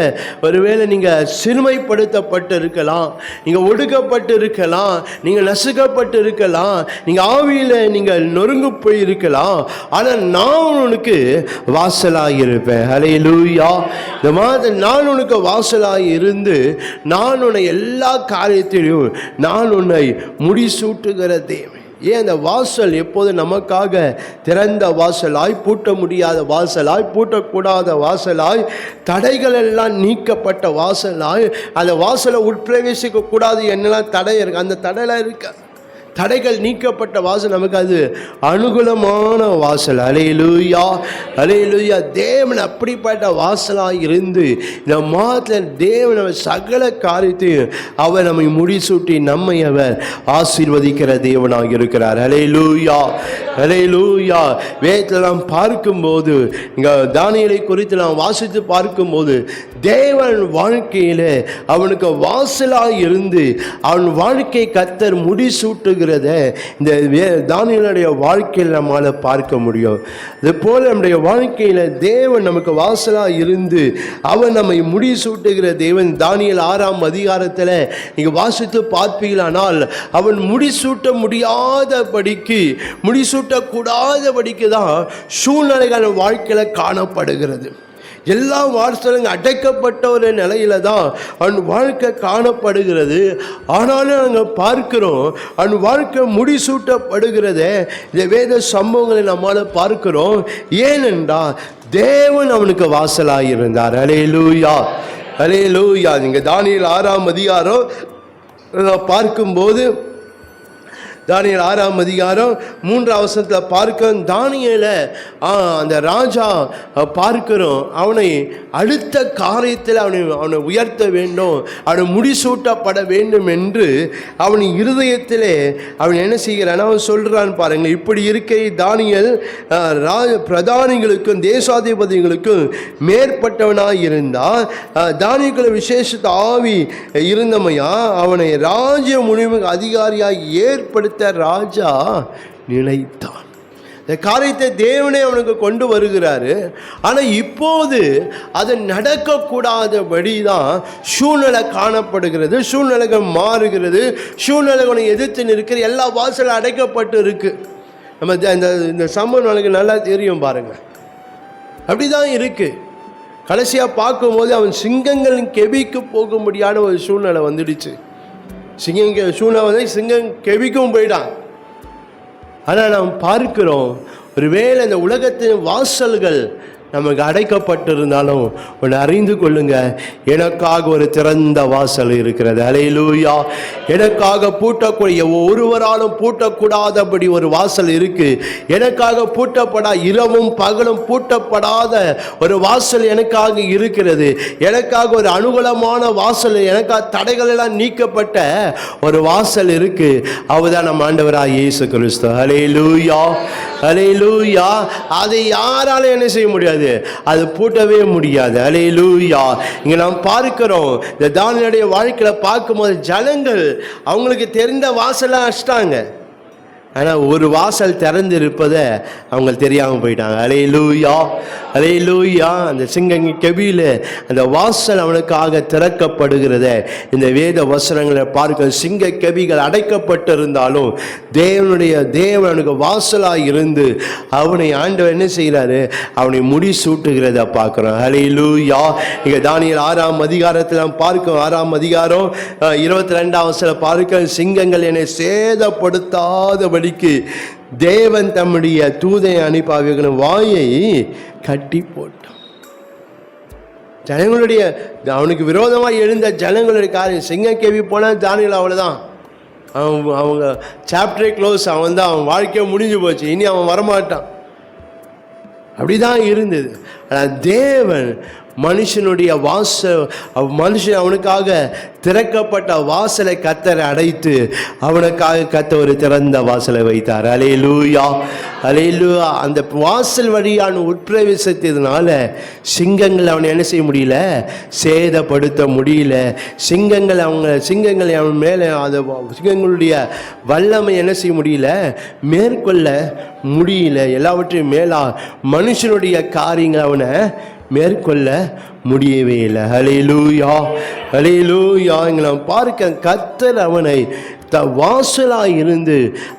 ஒருவேளை நீங்கள் சிறுமைப்படுத்தப்பட்டு இருக்கலாம், நீங்கள் ஒடுக்கப்பட்டு இருக்கலாம், நீங்கள் நசுக்கப்பட்டு இருக்கலாம், நீங்கள் ஆவியில் நீங்கள் நொறுங்கு போய் இருக்கலாம். ஆனால் நான் உனக்கு வாசலாக இருப்பேன். அல்லேலூயா. இந்த மாதிரி நான் உனக்கு வாசலாக இருந்து நான் உன்னை எல்லா காரியத்திலையும் நான் உன்னை முடிசூட்டுகிற தேவன். ஏன் அந்த வாசல் எப்போது நமக்காக திறந்த வாசலாய், பூட்ட முடியாத வாசலாய், பூட்டக்கூடாத வாசலாய், தடைகள் எல்லாம் நீக்கப்பட்ட வாசலாய், அந்த வாசலை உட்பிரவேசிக்க கூடாது என்னெல்லாம் தடை இருக்கு, அந்த தடையெல்லாம் இருக்க, தடைகள் நீக்கப்பட்ட வாசல் நமக்கு அது அனுகூலமான வாசல். அல்லேலூயா, அல்லேலூயா. தேவன் அப்படிப்பட்ட வாசலாக இருந்து இந்த மாதத்தில் தேவன் அவர் சகல காரியத்தையும் அவர் நம்மை முடிசூட்டி நம்மை அவர் ஆசீர்வதிக்கிற தேவனாக இருக்கிறார். அல்லேலூயா, அல்லேலூயா. வேதத்தில் நாம் பார்க்கும்போது, இங்கே தானியேலை குறித்து நாம் வாசித்து பார்க்கும்போது, தேவன் வாழ்க்கையில் அவனுக்கு வாசலாக இருந்து அவன் வாழ்க்கை கர்த்தர் முடிசூட்டுகிற இந்த தானியேலுடைய வாழ்க்கையில் நம்மால் பார்க்க முடியும். அதுபோல நம்முடைய வாழ்க்கையில் தேவன் நமக்கு வாசலாக இருந்து அவன் நம்மை முடிசூட்டுகிற தேவன். தானியேல் 6ஆம் அதிகாரத்தில் நீங்கள் வாசித்து பார்ப்பீங்களானால், அவன் முடிசூட்ட முடியாதபடிக்கு, முடிசூட்டக்கூடாதபடிக்கு தான் சூழ்நிலைகள் வாழ்க்கையில் காணப்படுகிறது. எல்லா வாசலும் அடைக்கப்பட்ட ஒரு நிலையில தான் அவன் வாழ்க்கை காணப்படுகிறது. ஆனாலும் நாங்கள் பார்க்கிறோம் அவன் வாழ்க்கை முடிசூட்டப்படுகிறத இந்த வேத சம்பவங்களை நம்மால் பார்க்கிறோம். ஏனென்றால் தேவன் அவனுக்கு வாசலாக இருந்தார். அல்லேலூயா, அல்லேலூயா. நீங்கள் தானியேல் 6ஆம் அதிகாரம் பார்க்கும்போது, தானியேல் 6ஆம் அதிகாரம் 3ஆம் வசனத்தில் பார்க்கிறோம். தானியேலை அந்த ராஜா பார்க்கிறோம், அவனை அடுத்த காரியத்தில் அவனை உயர்த்த வேண்டும், அவனை முடிசூட்டப்பட வேண்டும் என்று அவன் இருதயத்திலே அவன் என்ன செய்கிறான், அவன் சொல்கிறான் பாருங்கள். இப்படி இருக்க தானியேல் பிரதானிகளுக்கும் தேசாதிபதிகளுக்கும் மேற்பட்டவனாக இருந்தால், தானியேலுக்கு விசேஷித்த ஆவி இருந்தமையா அவனை ராஜ்ய முடிவு அதிகாரியாக ஏற்படுத்த ராஜா நினைத்தான். இந்த காரியத்தை தேவனே அவனுக்கு கொண்டு வருகிறாரு. ஆனால் இப்போது அது நடக்கக்கூடாதபடி தான் சூழ்நிலை காணப்படுகிறது, சூழ்நிலைகள் மாறுகிறது, சூழ்நிலைகளை எதிர்த்து நிற்கிற எல்லா வாசலும் அடைக்கப்பட்டு இருக்கு. நம்ம இந்த சம்பவம் எனக்கு நல்லா தெரியும் பாருங்கள், அப்படி தான் இருக்கு. கடைசியாக பார்க்கும்போது அவன் சிங்கங்களின் கெபிக்கு போக முடியாத ஒரு சூழ்நிலை வந்துடுச்சு. சூழ்நிலை சிங்கம் கெவிக்கும் போயிட்டான். ஆனால் நாம் பார்க்கிறோம், ஒருவேளை இந்த உலகத்தின் வாசல்கள் நமக்கு அடைக்கப்பட்டிருந்தாலும் ஒன்று அறிந்து கொள்ளுங்க, எனக்காக ஒரு திறந்த வாசல் இருக்கிறது. அல்லேலூயா. எனக்காக பூட்டக்கூடிய, ஒருவராலும் பூட்டக்கூடாதபடி ஒரு வாசல் இருக்கு. எனக்காக பூட்டப்படா, இரவும் பகலும் பூட்டப்படாத ஒரு வாசல் எனக்காக இருக்கிறது. எனக்காக ஒரு அனுகூலமான வாசல், எனக்காக தடைகள் எல்லாம் நீக்கப்பட்ட ஒரு வாசல் இருக்கு. அவர்தான் நம்ம ஆண்டவராகிய இயேசு கிறிஸ்து. அல்லேலூயா, அல்லேலூயா. அதை யாராலும் என்ன செய்ய முடியாது, அது பூட்டவே முடியாது. அல்லேலூயா. இங்க நாம் பார்க்கிறோம், இந்த தானியேலுடைய வாழ்க்கையில பார்க்கும்போது ஜனங்கள் அவங்களுக்கு தெரிந்த வாசலை அடிச்சிட்டாங்க. ஆனால் ஒரு வாசல் திறந்து இருப்பதை அவங்க தெரியாமல் போயிட்டாங்க. அல்லேலூயா, அல்லேலூயா. அந்த சிங்க கெபியில் அந்த வாசல் அவனுக்காக திறக்கப்படுகிறத இந்த வேத வசனங்களை பார்க்க, சிங்க கெபிகள் அடைக்கப்பட்டிருந்தாலும் தேவன் அவனுக்கு வாசலாக இருந்து அவனை ஆண்டவர் என்ன செய்கிறாரு, அவனை முடி சூட்டுகிறத பார்க்குறோம். அல்லேலூயா. இங்கே தானியேல் 6ஆம் அதிகாரத்தில் நாம் பார்க்கிறோம். 6ஆம் அதிகாரம் 22ஆம் வசனம் பார்க்க, சிங்கங்கள் என்னை சேதப்படுத்தாதபடி தேவன் தம்முடைய தூதை அனுப்பி அவைகளின் வாயை கட்டி போட்டான். ஜனங்களுடைய அவனுக்கு விரோதமாக எழுந்த ஜனங்களுடைய காரியம், சிங்கம் கேவி போனா தானியேல் அவ்வளவுதான், அவங்க சாப்டரே க்ளோஸ், அவன் தான், அவன் வாழ்க்கையை முடிஞ்சு போச்சு, இனி அவன் வரமாட்டான். அப்படிதான் இருந்தது. ஆனால் தேவன் மனுஷனுடைய மனுஷன் அவனுக்காக திறக்கப்பட்ட வாசலை கத்தரை அடைத்து அவனுக்காக கத்த ஒரு திறந்த வாசலை வைத்தார். அல்லேலூயா, அல்லேலூயா. அந்த வாசல் வழியான உட்பிரவேசித்ததுனால சிங்கங்கள் அவனை என்ன செய்ய முடியல, சேதப்படுத்த முடியல. சிங்கங்கள் அவன் மேலே அந்த சிங்கங்களுடைய வல்லமை என்ன செய்ய முடியல, மேற்கொள்ள முடியல. எல்லாவற்றையும் மேலா மனுஷனுடைய காரியங்கள் அவனை மேற்கொள்ள முடியவே இல்லை. அல்லேலூயா, அல்லேலூயா. இங்கே நாம் பார்க்க கர்த்தர் அவனை வாசலாக இருந்து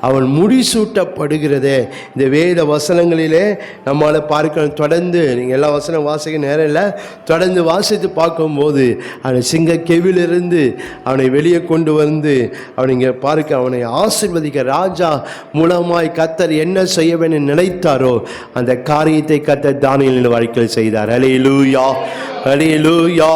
அவன் முடிசூட்டப்படுகிறதே இந்த வேத வசனங்களிலே நம்மளால் பார்க்க. தொடர்ந்து நீங்கள் எல்லா வசனம் வாசிக்க நேரம் இல்லை, தொடர்ந்து வாசித்து பார்க்கும்போது அவனை சிங்க கெவிலிருந்து அவனை வெளியே கொண்டு வந்து அவனை இங்கே பார்க்க, அவனை ஆசீர்வதிக்க ராஜா மூலமாய் கர்த்தர் என்ன செய்ய வேண்டும் நினைத்தாரோ அந்த காரியத்தை கர்த்தர் தானியேலின் வாழ்க்கையில் செய்தார். அல்லேலூயா, அல்லேலூயா,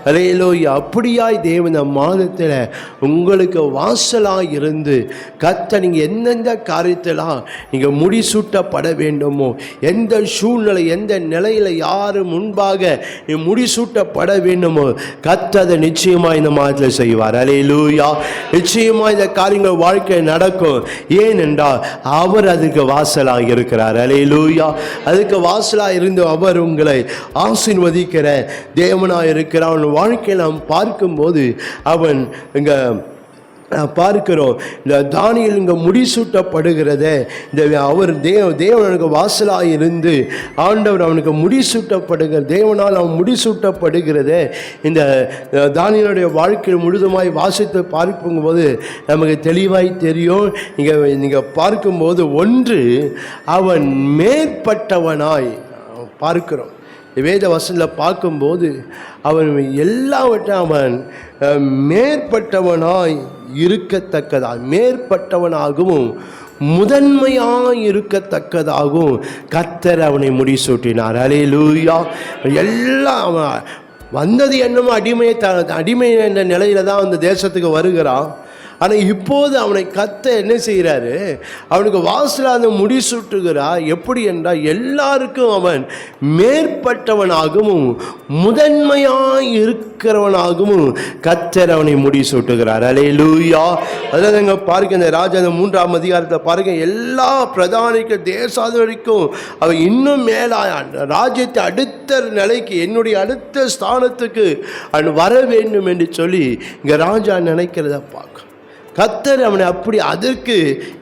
அல்லேலூயா. அப்படியாய் தேவன் மாதத்தில் உங்களுக்கு வாசலாக இருந்து கர்த்தர் நீங்கள் எந்தெந்த காரியத்தெல்லாம் நீங்கள் முடிசூட்டப்பட வேண்டுமோ, எந்த சூழ்நிலை எந்த நிலையில் யார் முன்பாக நீ முடிசூட்டப்பட வேண்டுமோ கர்த்தர் அதை நிச்சயமாக இந்த மாதத்தில் செய்வார். அல்லேலூயா. நிச்சயமாக இந்த காரியங்கள் வாழ்க்கை நடக்கும். ஏனென்றால் அவர் அதுக்கு வாசலாக இருக்கிறார். அல்லேலூயா. அதுக்கு வாசலாக இருந்து அவர் உங்களை ஆசீர்வதிக்கிற தேவனாக இருக்கிறான். அவன் வாழ்க்கையில் நாம் பார்க்கும்போது அவன் இங்கே பார்க்கிறோம், இந்த தானியேல் இங்கே முடிசூட்டப்படுகிறத இந்த அவர் தேவனுக்கு வாசலாக இருந்து ஆண்டவர் அவனுக்கு முடிசூட்டப்படுகிற தேவனால் அவன் முடிசூட்டப்படுகிறத இந்த தானியேலுடைய வாழ்க்கையில் முழுதுமாய் வாசித்து பார்க்கும்போது நமக்கு தெளிவாய் தெரியும். நீங்கள் பார்க்கும்போது ஒன்று, அவன் மேற்பட்டவனாய் பார்க்கிறோம். வேத வசனத்தில் பார்க்கும்போது அவன் எல்லாவற்றையும் அவன் மேற்பட்டவனாய் இருக்கத்தக்கதாக, மேற்பட்டவனாகவும் முதன்மையாக இருக்கத்தக்கதாகவும் கர்த்தர் அவனை முடிசூட்டினார். அல்லேலூயா. எல்லாம் அவன் வந்தது என்னமோ அடிமை என்ற நிலையில தான் அந்த தேசத்துக்கு வருகிறான். ஆனால் இப்போது அவனை கர்த்தர் என்ன செய்கிறாரு, அவனுக்கு வாசலாக முடிசூட்டுகிறார். எப்படி என்றால் எல்லாருக்கும் அவன் மேற்பட்டவனாகவும் முதன்மையாக இருக்கிறவனாகவும் கர்த்தர் அவனை முடிசூட்டுகிறார். அல்லேலூயா. அதாவது அங்கே பாருங்க, இந்த ராஜா அந்த 3ஆம் அதிகாரத்தில் பாருங்க, எல்லா பிரதானிக்கு தேசாதிபதிக்கும் அவன் இன்னும் மேலாக ராஜ்யத்தை அடுத்த நிலைக்கு, என்னுடைய அடுத்த ஸ்தானத்துக்கு அவன் வர வேண்டும் என்று சொல்லி இங்கே ராஜா நினைக்கிறத பார்க்க கர்த்தர் அவனை அப்படி அதற்கு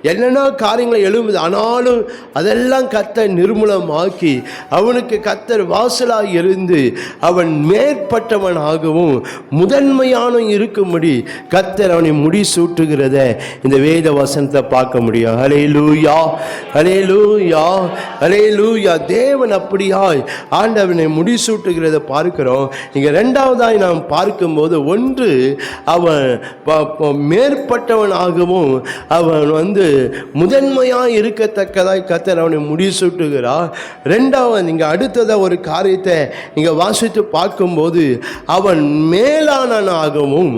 என்னென்ன காரியங்களை எழும்புது, ஆனாலும் அதெல்லாம் கர்த்தர் நிர்மூலமாக்கி அவனுக்கு கர்த்தர் வாசலாக இருந்து அவன் மேற்பட்டவனாகவும் முதன்மையான இருக்கும்படி கர்த்தர் அவனை முடிசூட்டுகிறத இந்த வேத வசனத்தை பார்க்க முடியும். அல்லேலூயா, அல்லேலூயா, அல்லேலூயா. தேவன் அப்படியாய் ஆண்டவனை முடிசூட்டுகிறத பார்க்கிறோம். இங்கே ரெண்டாவதாய் நாம் பார்க்கும்போது ஒன்று, அவன் மேற்பட்டவனாகவும் அவன் முதன்மையாக இருக்கத்தக்கதாய் கர்த்தர் அவனை முடிசூட்டுகிறார். ரெண்டாவது, நீங்கள் அடுத்ததாக ஒரு காரியத்தை நீங்கள் வாசித்து பார்க்கும்போது அவன் மேலானவனாகவும்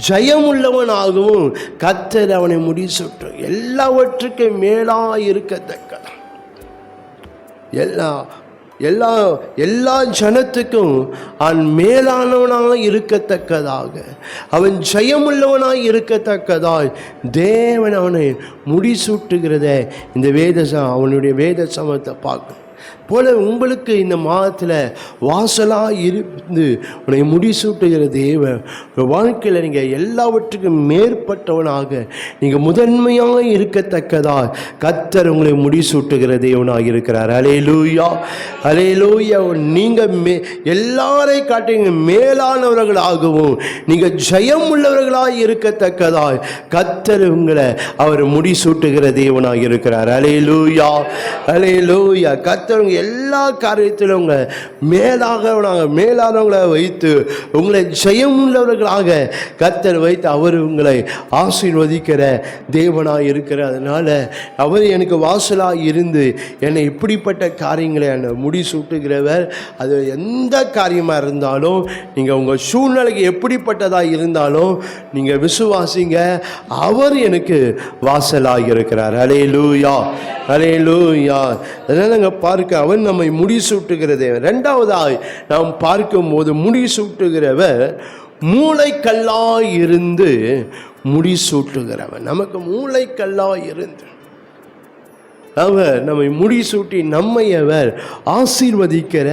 ஜெயமுள்ளவனாகவும் கர்த்தர் அவனை முடிசூட்டு. எல்லாவற்றுக்கும் மேலாக இருக்கத்தக்கதா, எல்லா ஜனத்துக்கும் அவன் மேலானவனாக இருக்கத்தக்கதாக, அவன் ஜெயமுள்ளவனாக இருக்கத்தக்கதாய் தேவன் அவனை முடிசூட்டுகிறத இந்த அவனுடைய வேத சமத்தை பார்க்கணும். போல உங்களுக்கு இந்த மாதத்தில் வாசலாக இருந்து உன்னை முடிசூட்டுகிற தேவன் வாழ்க்கையில் நீங்கள் எல்லாவற்றுக்கும் மேற்பட்டவனாக நீங்கள் முதன்மையாக இருக்கத்தக்கதாக கர்த்தர் உங்களை முடிசூட்டுகிற தேவனாக இருக்கிறார். அல்லேலூயா, அல்லேலூயா. நீங்கள் எல்லாரை காட்டிங்க மேலானவர்களாகவும் நீங்கள் ஜெயம் உள்ளவர்களாக இருக்கத்தக்கதாய் கர்த்தர் உங்களை அவர் முடிசூட்டுகிற தேவனாக இருக்கிறார். அல்லேலூயா, அல்லேலூயா. கர்த்தர் எல்லா காரியத்திலும் உங்க மேலானவங்களை வைத்து உங்களை ஜெயம் உள்ளவர்களாக கர்த்தர் வைத்து அவர் உங்களை ஆசீர்வதிக்கிற தேவனாக இருக்கிறார். அதனால அவர் எனக்கு வாசலாக இருந்து என்னை இப்படிப்பட்ட காரியங்களை என்னை முடிசூட்டுகிறவர். அது எந்த காரியமாக இருந்தாலும் நீங்கள் உங்கள் சூழ்நிலைக்கு எப்படிப்பட்டதாக இருந்தாலும் நீங்கள் விசுவாசிங்க, அவர் எனக்கு வாசலாக இருக்கிறார். அல்லேலூயா, அல்லேலூயா. அதனால் நாங்கள் பார்க்க அவர் நம்மை முடிசூட்டுகிறதே. ரெண்டாவதாய் நாம் பார்க்கும்போது முடிசூட்டுகிறவர் மூளைக்கல்லாய் இருந்து முடிசூட்டுகிறவர். நமக்கு மூளைக்கல்லாய் இருந்து அவர் நம்மை முடிசூட்டி நம்மை அவர் ஆசீர்வதிக்கிற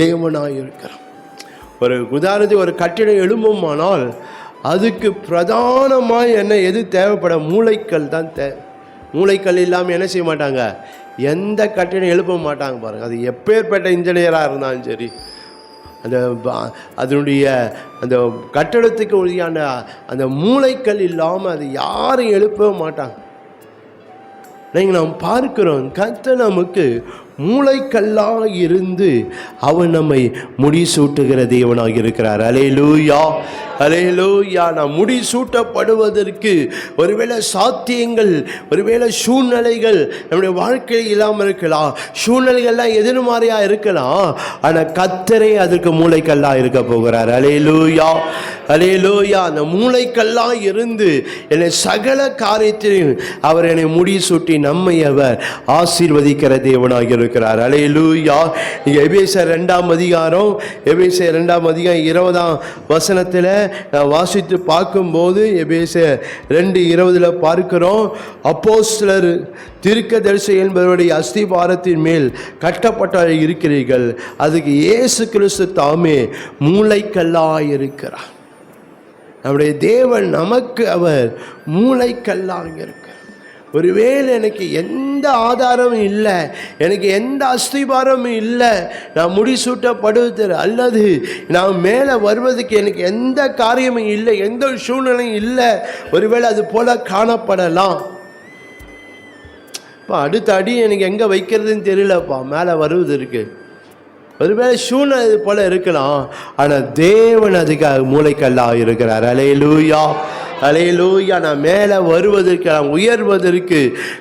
தேவனாய் இருக்கிறார். ஒரு உதாரணத்துக்கு ஒரு கட்டிடம் எழும்புமானால் அதுக்கு பிரதானமாக என்ன எது தேவைப்பட? மூளைக்கல் தான் மூளைக்கல் இல்லாமல் என்ன செய்ய மாட்டாங்க, எந்த கட்டிடம் எழுப்ப மாட்டாங்க. பாருங்கள், அது எப்பேற்பட்ட இன்ஜினியராக இருந்தாலும் சரி, அதனுடைய அந்த கட்டடத்துக்கு உரியான அந்த மூளைக்கல் இல்லாமல் அது யாரும் எழுப்பவே மாட்டாங்க. நீங்கள் நாம் பார்க்கிறோம், கர்த்தர் நமக்கு மூளைக்கல்லாக இருந்து அவர் நம்மை முடிசூட்டுகிற தேவனாக இருக்கிறார். அல்லேலூயா, அல்லேலூயா. நாம் முடிசூட்டப்படுவதற்கு ஒருவேளை சாத்தியங்கள், ஒருவேளை சூழ்நிலைகள் நம்முடைய வாழ்க்கையில் இல்லாமல் இருக்கலாம், சூழ்நிலைகள்லாம் எதிர்மாறியாக இருக்கலாம். ஆனால் கர்த்தரே அதற்கு மூளைக்கல்லாக இருக்க போகிறார். அல்லேலூயா, அல்லேலூயா. அந்த மூளைக்கல்லாக இருந்து என்னை சகல காரியத்திலையும் அவர் என்னை முடிசூட்டி நம்மை அவர் ஆசீர்வதிக்கிற தேவனாக இருக்கிறார். அல்லேலூயா. எபேசியர் 2 அதிகாரம் 20 வசனத்தில் நான் வாசித்து பார்க்கும்போது எபேசியர் 2:20 பார்க்கிறோம், அப்போஸ்தலர் தீர்க்கதரிசி என்பவருடைய அஸ்திபாரத்தின் மேல் கட்டப்பட்ட இருக்கிறீர்கள், அதுக்கு இயேசு கிறிஸ்து தாமே மூளைக்கல்லாய் இருக்கிறார். நம்முடைய தேவன் நமக்கு அவர் மூளைக்கல்லாக இருக்கிறார். ஒருவேளை எனக்கு எந்த ஆதாரமும் இல்லை, எனக்கு எந்த அஸ்திபாரமும் இல்லை, நான் முடிசூட்டப்படுவது அல்லது நான் மேலே வருவதுக்கு எனக்கு எந்த காரியமும் இல்லை, எந்த சூழ்நிலையும் இல்லை, ஒருவேளை அது போல காணப்படலாம். இப்போ அடுத்த அடி எனக்கு எங்கே வைக்கிறதுன்னு தெரியலப்பா, மேலே வருவதற்கு ஒருவேளை சூழ்நிலை இது போல இருக்கலாம். ஆனால் தேவன் அதுக்காக மூளைக்கல்லாக இருக்கிறார். அல்லேலூயா, அல்லேலூயா. நாம் மேலே வருவதற்கு, நாம் உயர்வதற்கு,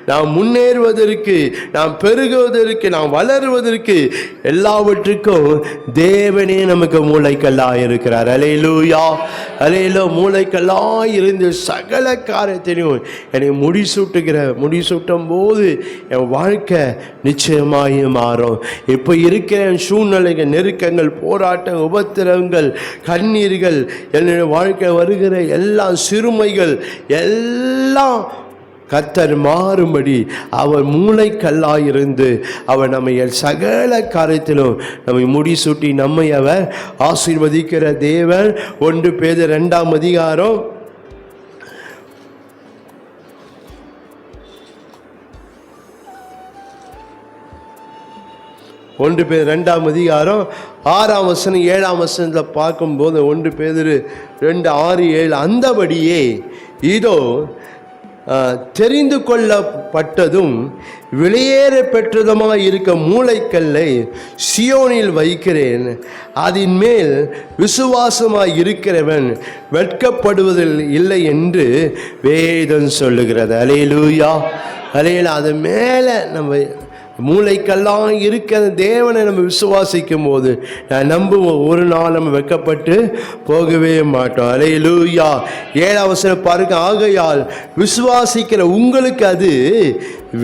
நாம் முன்னேறுவதற்கு, நாம் பெருகுவதற்கு, நாம் வளருவதற்கு எல்லாவற்றுக்கும் தேவனே நமக்கு மூளைக்கல்லாக இருக்கிறார். அல்லேலூயா, அல்லேலூயா. மூளைக்கல்லாக இருந்து சகல காரியத்தையும் என்னை முடிசூட்டும் போது என் வாழ்க்கை நிச்சயமாக மாறும். இப்போ இருக்கிற சூழ்நிலைகள், நெருக்கங்கள், போராட்டம், உபத்திரவங்கள், கண்ணீர்கள், என்னுடைய வாழ்க்கை வருகிற எல்லா சிறுமைகள் எல்லாம் கர்த்தர் மாறும்படி அவர் மூளைக்கல்லாயிருந்து அவர் நம்மை சகல காரியத்திலும் நம்மை முடிசூட்டி நம்மை அவர் ஆசீர்வதிக்கிற தேவன். 1 பேதுரு 2 அதிகாரம் 1 பேதுரு 2 அதிகாரம் 6 வசனம் 7 வசனத்தில் பார்க்கும்போது 1 பேதுரு 2, 6, 7 அந்தபடியே இதோ தெரிந்து கொள்ளப்பட்டதும் வெளியேற பெற்றதுமாக இருக்க மூளைக்கல்லை சியோனில் வைக்கிறேன், அதன் மேல் விசுவாசமாக இருக்கிறவன் வெட்கப்படுவதில் இல்லை என்று வேதம் சொல்லுகிறது. அல்லேலூயா, அல்லேலூயா. அது மேலே நம்ம மூளைக்கெல்லாம் இருக்கிற தேவனை நம்ம விசுவாசிக்கும் போது நான் நம்புவோம், ஒரு நாள் நம்ம வெட்கப்பட்டு போகவே மாட்டோம். அல்லேலூயா. 7 வசனம் பாருங்க, ஆகையால் விசுவாசிக்கிற உங்களுக்கு அது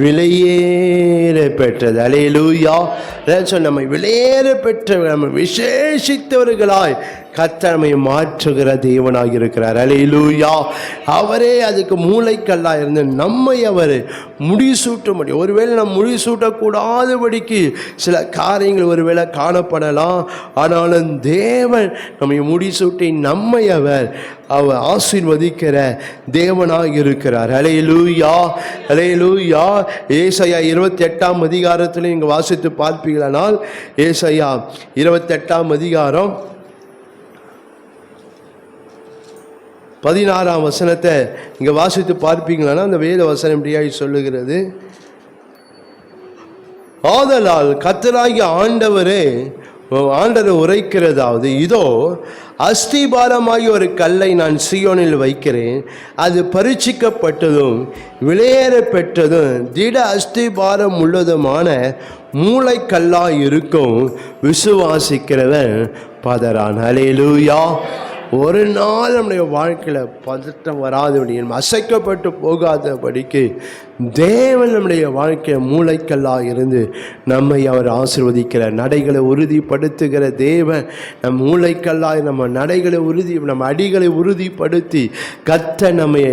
விலையேற பெற்றது. அல்லேலூயா. நம்ம விலையேற பெற்றவர்கள், நம்ம விசேஷித்தவர்களாய் கர்த்தர் நம்மை மாற்றுகிற தேவனாக இருக்கிறார். அல்லேலூயா. அவரே அதுக்கு மூளைக்கல்லா இருந்து நம்மை அவர் முடிசூட்ட முடியும். ஒருவேளை நம்ம முடிசூட்டக்கூடாதபடிக்கு சில காரியங்கள் ஒருவேளை காணப்படலாம். ஆனாலும் தேவன் நம்மை முடிசூட்டி நம்மை அவர் ஆசீர்வதிக்கிற தேவனாக இருக்கிறார். அல்லேலூயா, அல்லேலூயா. ஏசாயா 28ஆம் அதிகாரத்தில் நீங்கள் வாசித்து பார்ப்பீர்களானால், ஏசாயா 28ஆம் அதிகாரம் 16ஆம் வசனத்தை இங்கே வாசித்து பார்ப்பீங்களானா, அந்த வேத வசனம் இப்படியாய் சொல்லுகிறது, ஆதலால் கர்த்தராகிய ஆண்டவர் உரைக்கிறதாவது, இதோ அஸ்திபாரமாகி ஒரு கல்லை நான் சீயோனில் வைக்கிறேன், அது பரீட்சிக்கப்பட்டதும் விலையேற பெற்றதும் திட அஸ்திபாரம் உள்ளதுமான மூளைக்கல்லாய் இருக்கும், விசுவாசிக்கிறவன் பதறான். அல்லேலூயா. ஒரு நாள் நம்முடைய வாழ்க்கையில் பதட்டம் வராதபடி, அசைக்கப்பட்டு போகாதபடிக்கு தேவன் நம்முடைய வாழ்க்கையை மூளைக்கல்லாக இருந்து நம்மை அவர் ஆசீர்வதிக்கிறார். நடைகளை உறுதிப்படுத்துகிற தேவன் நம் மூளைக்கல்லாய் நம்ம நடைகளை நம்ம அடிகளை உறுதிப்படுத்தி கர்த்தர் நம்மை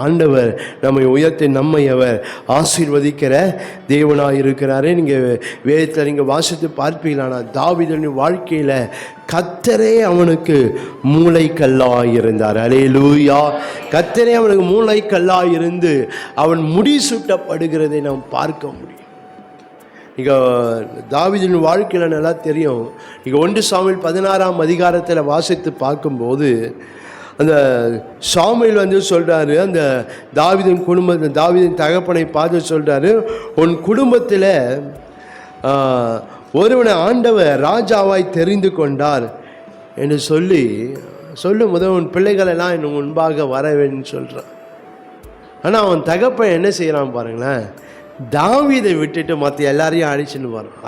ஆண்டவர் நம்மை உயர்த்தி நம்மை அவர் ஆசீர்வதிக்கிற தேவனாக இருக்கிறாரு. நீங்கள் வேதத்தில் நீங்கள் வாசித்து பார்ப்பீங்களானா, தாவீதின் வாழ்க்கையில் கர்த்தரே அவனுக்கு மூளைக்கல்லாக இருந்தார். அல்லேலூயா. கர்த்தரே அவனுக்கு மூளைக்கல்லாக இருந்து அவன் முடிசூட்டப்படுகிறதை நாம் பார்க்க முடியும். இங்கே தாவீதின் வாழ்க்கையில் நல்லா தெரியும். இங்கே 1 சாமுவேல் 16ஆம் அதிகாரத்தில் வாசித்து பார்க்கும்போது, அந்த சாமுவேல் சொல்கிறாரு, அந்த தாவீதின் தாவீதின் தகப்பனை பார்த்து சொல்கிறாரு, உன் குடும்பத்தில் ஒருவனை ஆண்டவர் ராஜாவாய் தெரிந்து கொண்டார் என்று சொல்லும் போது, உன் பிள்ளைகளெல்லாம் இன்னும் முன்பாக வரவேன்னு சொல்கிறான். ஆனால் அவன் தகப்பன் என்ன செய்கிறான் பாருங்களேன், தாவீதை விட்டுட்டு மற்ற எல்லாரையும் அடிச்சுன்னு வரான்.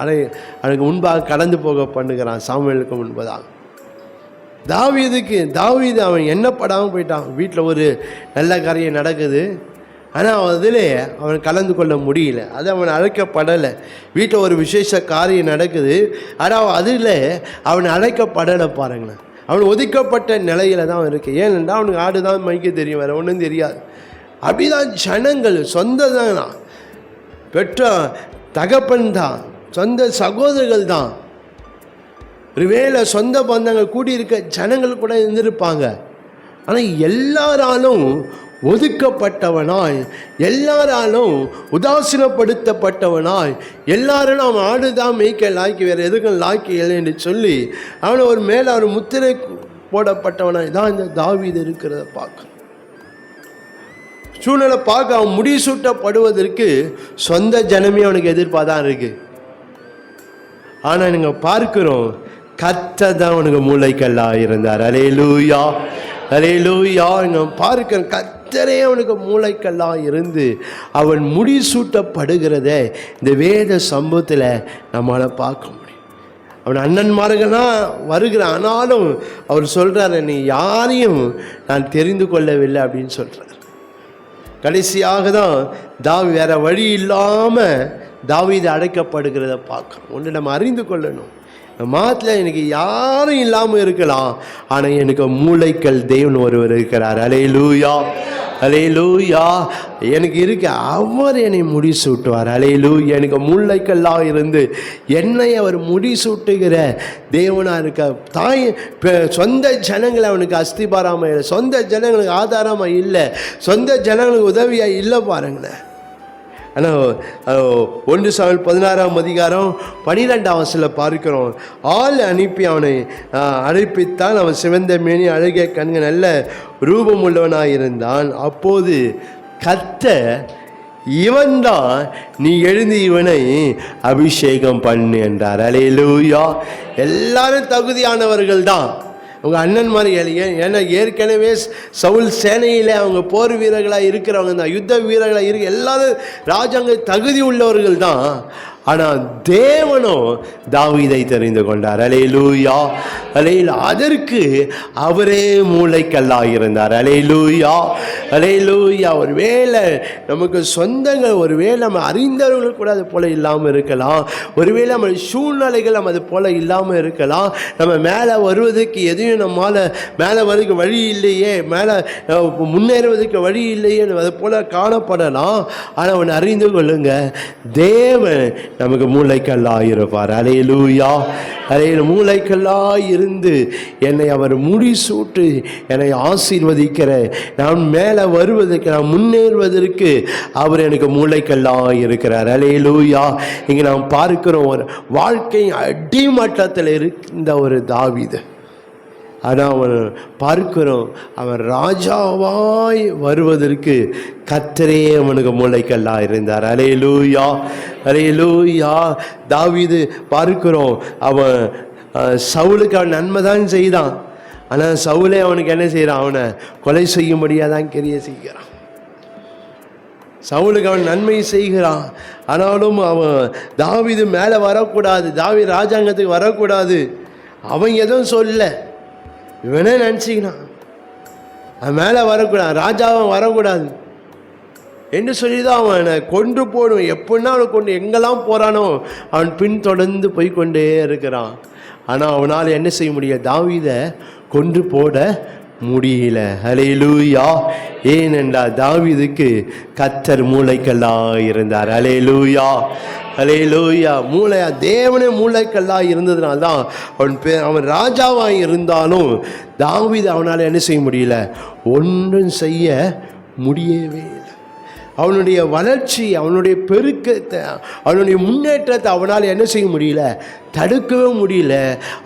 அதுக்கு முன்பாக கடந்து போக பண்ணுகிறான். சாமுவேலுக்கு முன்பதாக தாவீது அவன் எண்ணப்படாமல் போயிட்டான். வீட்டில் ஒரு நல்ல காரியம் நடக்குது, ஆனால் அதில் அவன் கலந்து கொள்ள முடியல. அது அவன் அழைக்கப்படலை. வீட்டில் ஒரு விசேஷ காரியம் நடக்குது, ஆனால் அதில் அவன் அழைக்கப்படலை. பாருங்களேன், அவன் ஒதுக்கப்பட்ட நிலையில் தான் இருக்கு. ஏனென்றால் அவனுக்கு ஆடு தான் மேய்க்க தெரியும், வேறு ஒன்றும் தெரியாது. அப்படிதான் ஜனங்கள் சொந்த தான், பெற்ற தகப்பன் தான், சொந்த சகோதரர்கள் தான், ஒருவேளை சொந்த பந்தங்கள் கூடியிருக்க ஜனங்கள் கூட இருந்திருப்பாங்க. ஆனால் எல்லாராலும் ஒதுக்கப்பட்டவனாய், எல்லாராலும் உதாசீனப்படுத்தப்பட்டவனாய், எல்லாரும் அவன் ஆடுதான் மேய்க்க லாய்க்கு, வேறு எதுக்கும் லாய்க்கு இல்லை என்று சொல்லி அவனை ஒரு மேலே அவர் முத்திரை போடப்பட்டவனாய் தான் இந்த தாவீது இருக்கிறத பார்க்க சூழ்நிலை பார்க்க. அவன் முடிசூட்டப்படுவதற்கு சொந்த ஜனமே அவனுக்கு எதிர்ப்பாக தான் இருக்கு. ஆனால் நீங்கள் பார்க்கிறோம், கர்த்தர் தான் அவனுக்கு மூளைக்கல்லாக இருந்தார். அல்லேலூயா, அல்லேலூயா. நீங்கள் பார்க்கிற கர்த்தரே அவனுக்கு மூளைக்கல்லாக இருந்து அவன் முடிசூட்டப்படுகிறத இந்த வேத சம்பவத்தில் நம்மளால் பார்க்க முடியும். அவன் அண்ணன்மார்கள்லாம் வருகிறான், ஆனாலும் அவர் சொல்கிறார், நீ யாரையும் நான் தெரிந்து கொள்ளவில்லை அப்படின்னு சொல்கிறார். கடைசியாக தான் வேற வழி இல்லாமல் தாவீது அழைக்கப்படுகிறத பார்க்கணும். ஒன்று நம்ம அறிந்து கொள்ளணும், மாத்தில் எனக்கு யாரும் இல்லாமல் இருக்கலாம், ஆனால் எனக்கு மூளைக்கல் தேவன் ஒருவர் இருக்கிறார். அல்லேலூயா, அல்லேலூயா. எனக்கு இருக்க அவர் என்னை முடிசூட்டுவார். அல்லேலூயா. எனக்கு மூளைக்கல்லாக இருந்து என்னை அவர் முடிசூட்டுகிற தேவனாக இருக்க. சொந்த ஜனங்களை அவனுக்கு அஸ்திபாரமாக இல்லை, சொந்த ஜனங்களுக்கு ஆதாரமாக இல்லை, சொந்த ஜனங்களுக்கு உதவியாக இல்லை. பாருங்களேன். ஆனால் 1 சாமுவேல் 16ஆம் அதிகாரம் 12ஆம் வசனத்தில் பார்க்கிறோம், ஆள் அனுப்பி அவனை அழைப்பித்தான். அவன் சிவந்த மேனி, அழகிய கண்கள், நல்ல ரூபம் உள்ளவனாக இருந்தான். அப்போது கர்த்தர், இவன்தான், நீ எழுந்து இவனை அபிஷேகம் பண்ணு என்றார். அல்லேலூயா. எல்லாரும் தகுதியானவர்கள் தான், உங்கள் அண்ணன்மார்கள். ஏன்னா ஏற்கனவே சவுல் சேனையில் அவங்க போர் வீரர்களாக இருக்கிறவங்க தான், யுத்த வீரர்களாக எல்லாரும் ராஜாங்க தகுதி உள்ளவர்கள் தான். ஆனால் தேவனோ தாவீதை தெரிந்து கொண்டார். அல்லேலூயா, அல்லேலூயா. அதற்கு அவரே மூளைக்கல்லாக இருந்தார். அல்லேலூயா, அல்லேலூயா. ஒருவேளை நமக்கு சொந்தங்கள், ஒருவேளை நம்ம அறிந்தவர்கள் கூட அது போல இல்லாமல் இருக்கலாம். ஒருவேளை நம்ம சூழ்நிலைகள் நம்ம அது போல இல்லாமல் இருக்கலாம். நம்ம மேலே வருவதற்கு எதையும் நம்மால் மேலே வருவதற்கு வழி இல்லையே, மேலே முன்னேறுவதற்கு வழி இல்லையே, அது போல காணப்படலாம். ஆனால் அவன் அறிந்து கொள்ளுங்க, தேவன் நமக்கு மூளைக்கல்லாக இருப்பார். அல்லேலூயா, அல்லேலூயா. மூளைக்கல்லாக இருந்து என்னை அவர் முடிசூட்டு என்னை ஆசீர்வதிக்கிற, நான் மேலே வருவதற்கு, நான் முன்னேறுவதற்கு அவர் எனக்கு மூளைக்கல்லாக இருக்கிறார். அல்லேலூயா. இங்கே நாம் பார்க்கிறோம், ஒரு வாழ்க்கை அடிமட்டத்தில் இருந்த ஒரு தாவீது. ஆனால் அவன் பார்க்கிறோம், அவன் ராஜாவாய் வருவதற்கு கர்த்தரே அவனுக்கு மூளைக்கல்லாக இருந்தார். அல்லேலூயா, அல்லேலூயா. தாவீது பார்க்கிறோம், அவன் சவுலுக்கு அவன் நன்மை தான் செய்தான். ஆனால் சவுலே அவனுக்கு என்ன செய்கிறான்? அவனை கொலை செய்யும்படியாக தான் கிரியை செய்கிறான். சவுலுக்கு அவன் நன்மை செய்கிறான். ஆனாலும் அவன் தாவீது மேலே வரக்கூடாது, தாவீது ராஜாங்கத்துக்கு வரக்கூடாது, அவன் எதுவும் சொல்ல. இவனே நினச்சிக்கிறான் அவன் மேலே வரக்கூடாது, ராஜாவன் வரக்கூடாது என்று சொல்லி தான் அவனை கொன்று போடும். எப்படின்னா அவனை கொண்டு எங்கெல்லாம் போகிறானோ அவன் பின்தொடர்ந்து போய்கொண்டே இருக்கிறான். ஆனால் அவனால் என்ன செய்ய முடியாது? தாவீதை கொன்று போட முடியல. அல்லேலூயா. ஏனென்றால் தாவீதுக்கு கர்த்தர் மூளைக்கல்லாக இருந்தார். அல்லேலூயா, அல்லேலூயா. மூளையா தேவனே மூளைக்கல்லாக இருந்ததுனால்தான் அவன் ராஜாவாக இருந்தாலும் தாவீது அவனால் என்ன செய்ய முடியல? ஒன்றும் செய்ய முடியவே இல்லை. அவனுடைய வளர்ச்சி, அவனுடைய பெருக்கத்தை, அவனுடைய முன்னேற்றத்தை அவனால் என்ன செய்ய முடியல? தடுக்கவே முடியல.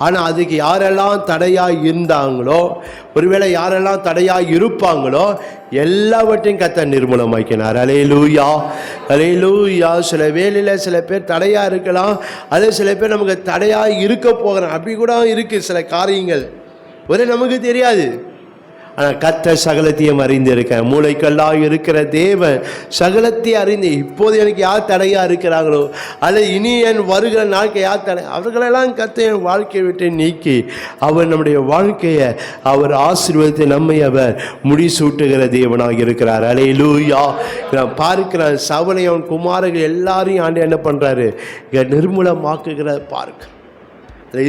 ஆனால் அதுக்கு யாரெல்லாம் தடையாக இருந்தாங்களோ, ஒருவேளை யாரெல்லாம் தடையாக இருப்பாங்களோ எல்லாவற்றையும் கர்த்தர் நிர்மூலமாக்கினார். அல்லேலூயா, அல்லேலூயா. சில வேளையில் சில பேர் தடையாக இருக்கலாம், அதே சில பேர் நமக்கு தடையாக இருக்க போகிறான். அப்படி கூட இருக்குது சில காரியங்கள், ஒரே நமக்கு தெரியாது. ஆனால் கர்த்தர் சகலத்தையும் அறிந்திருக்க, மூளைக்கல்லாக இருக்கிற தேவன் சகலத்தையும் அறிந்து, இப்போது எனக்கு யார் தடையாக இருக்கிறாங்களோ, அல்லது இனி என் வருகிற நாட்கள் யார் தடை, அவர்களெல்லாம் கர்த்தர் என் வாழ்க்கையை விட்டு நீக்கி அவர் நம்முடைய வாழ்க்கையை, அவர் ஆசீர்வாதத்தை நம்மை அவர் முடிசூட்டுகிற தேவனாக இருக்கிறார். அல்லேலூயா. நான் பார்க்கிறேன், சவுலை அவன் குமாரர்கள் எல்லாரையும் ஆண்டு என்ன பண்ணுறாரு? இங்கே நிர்மூலமாக்குகிற பார்க்க.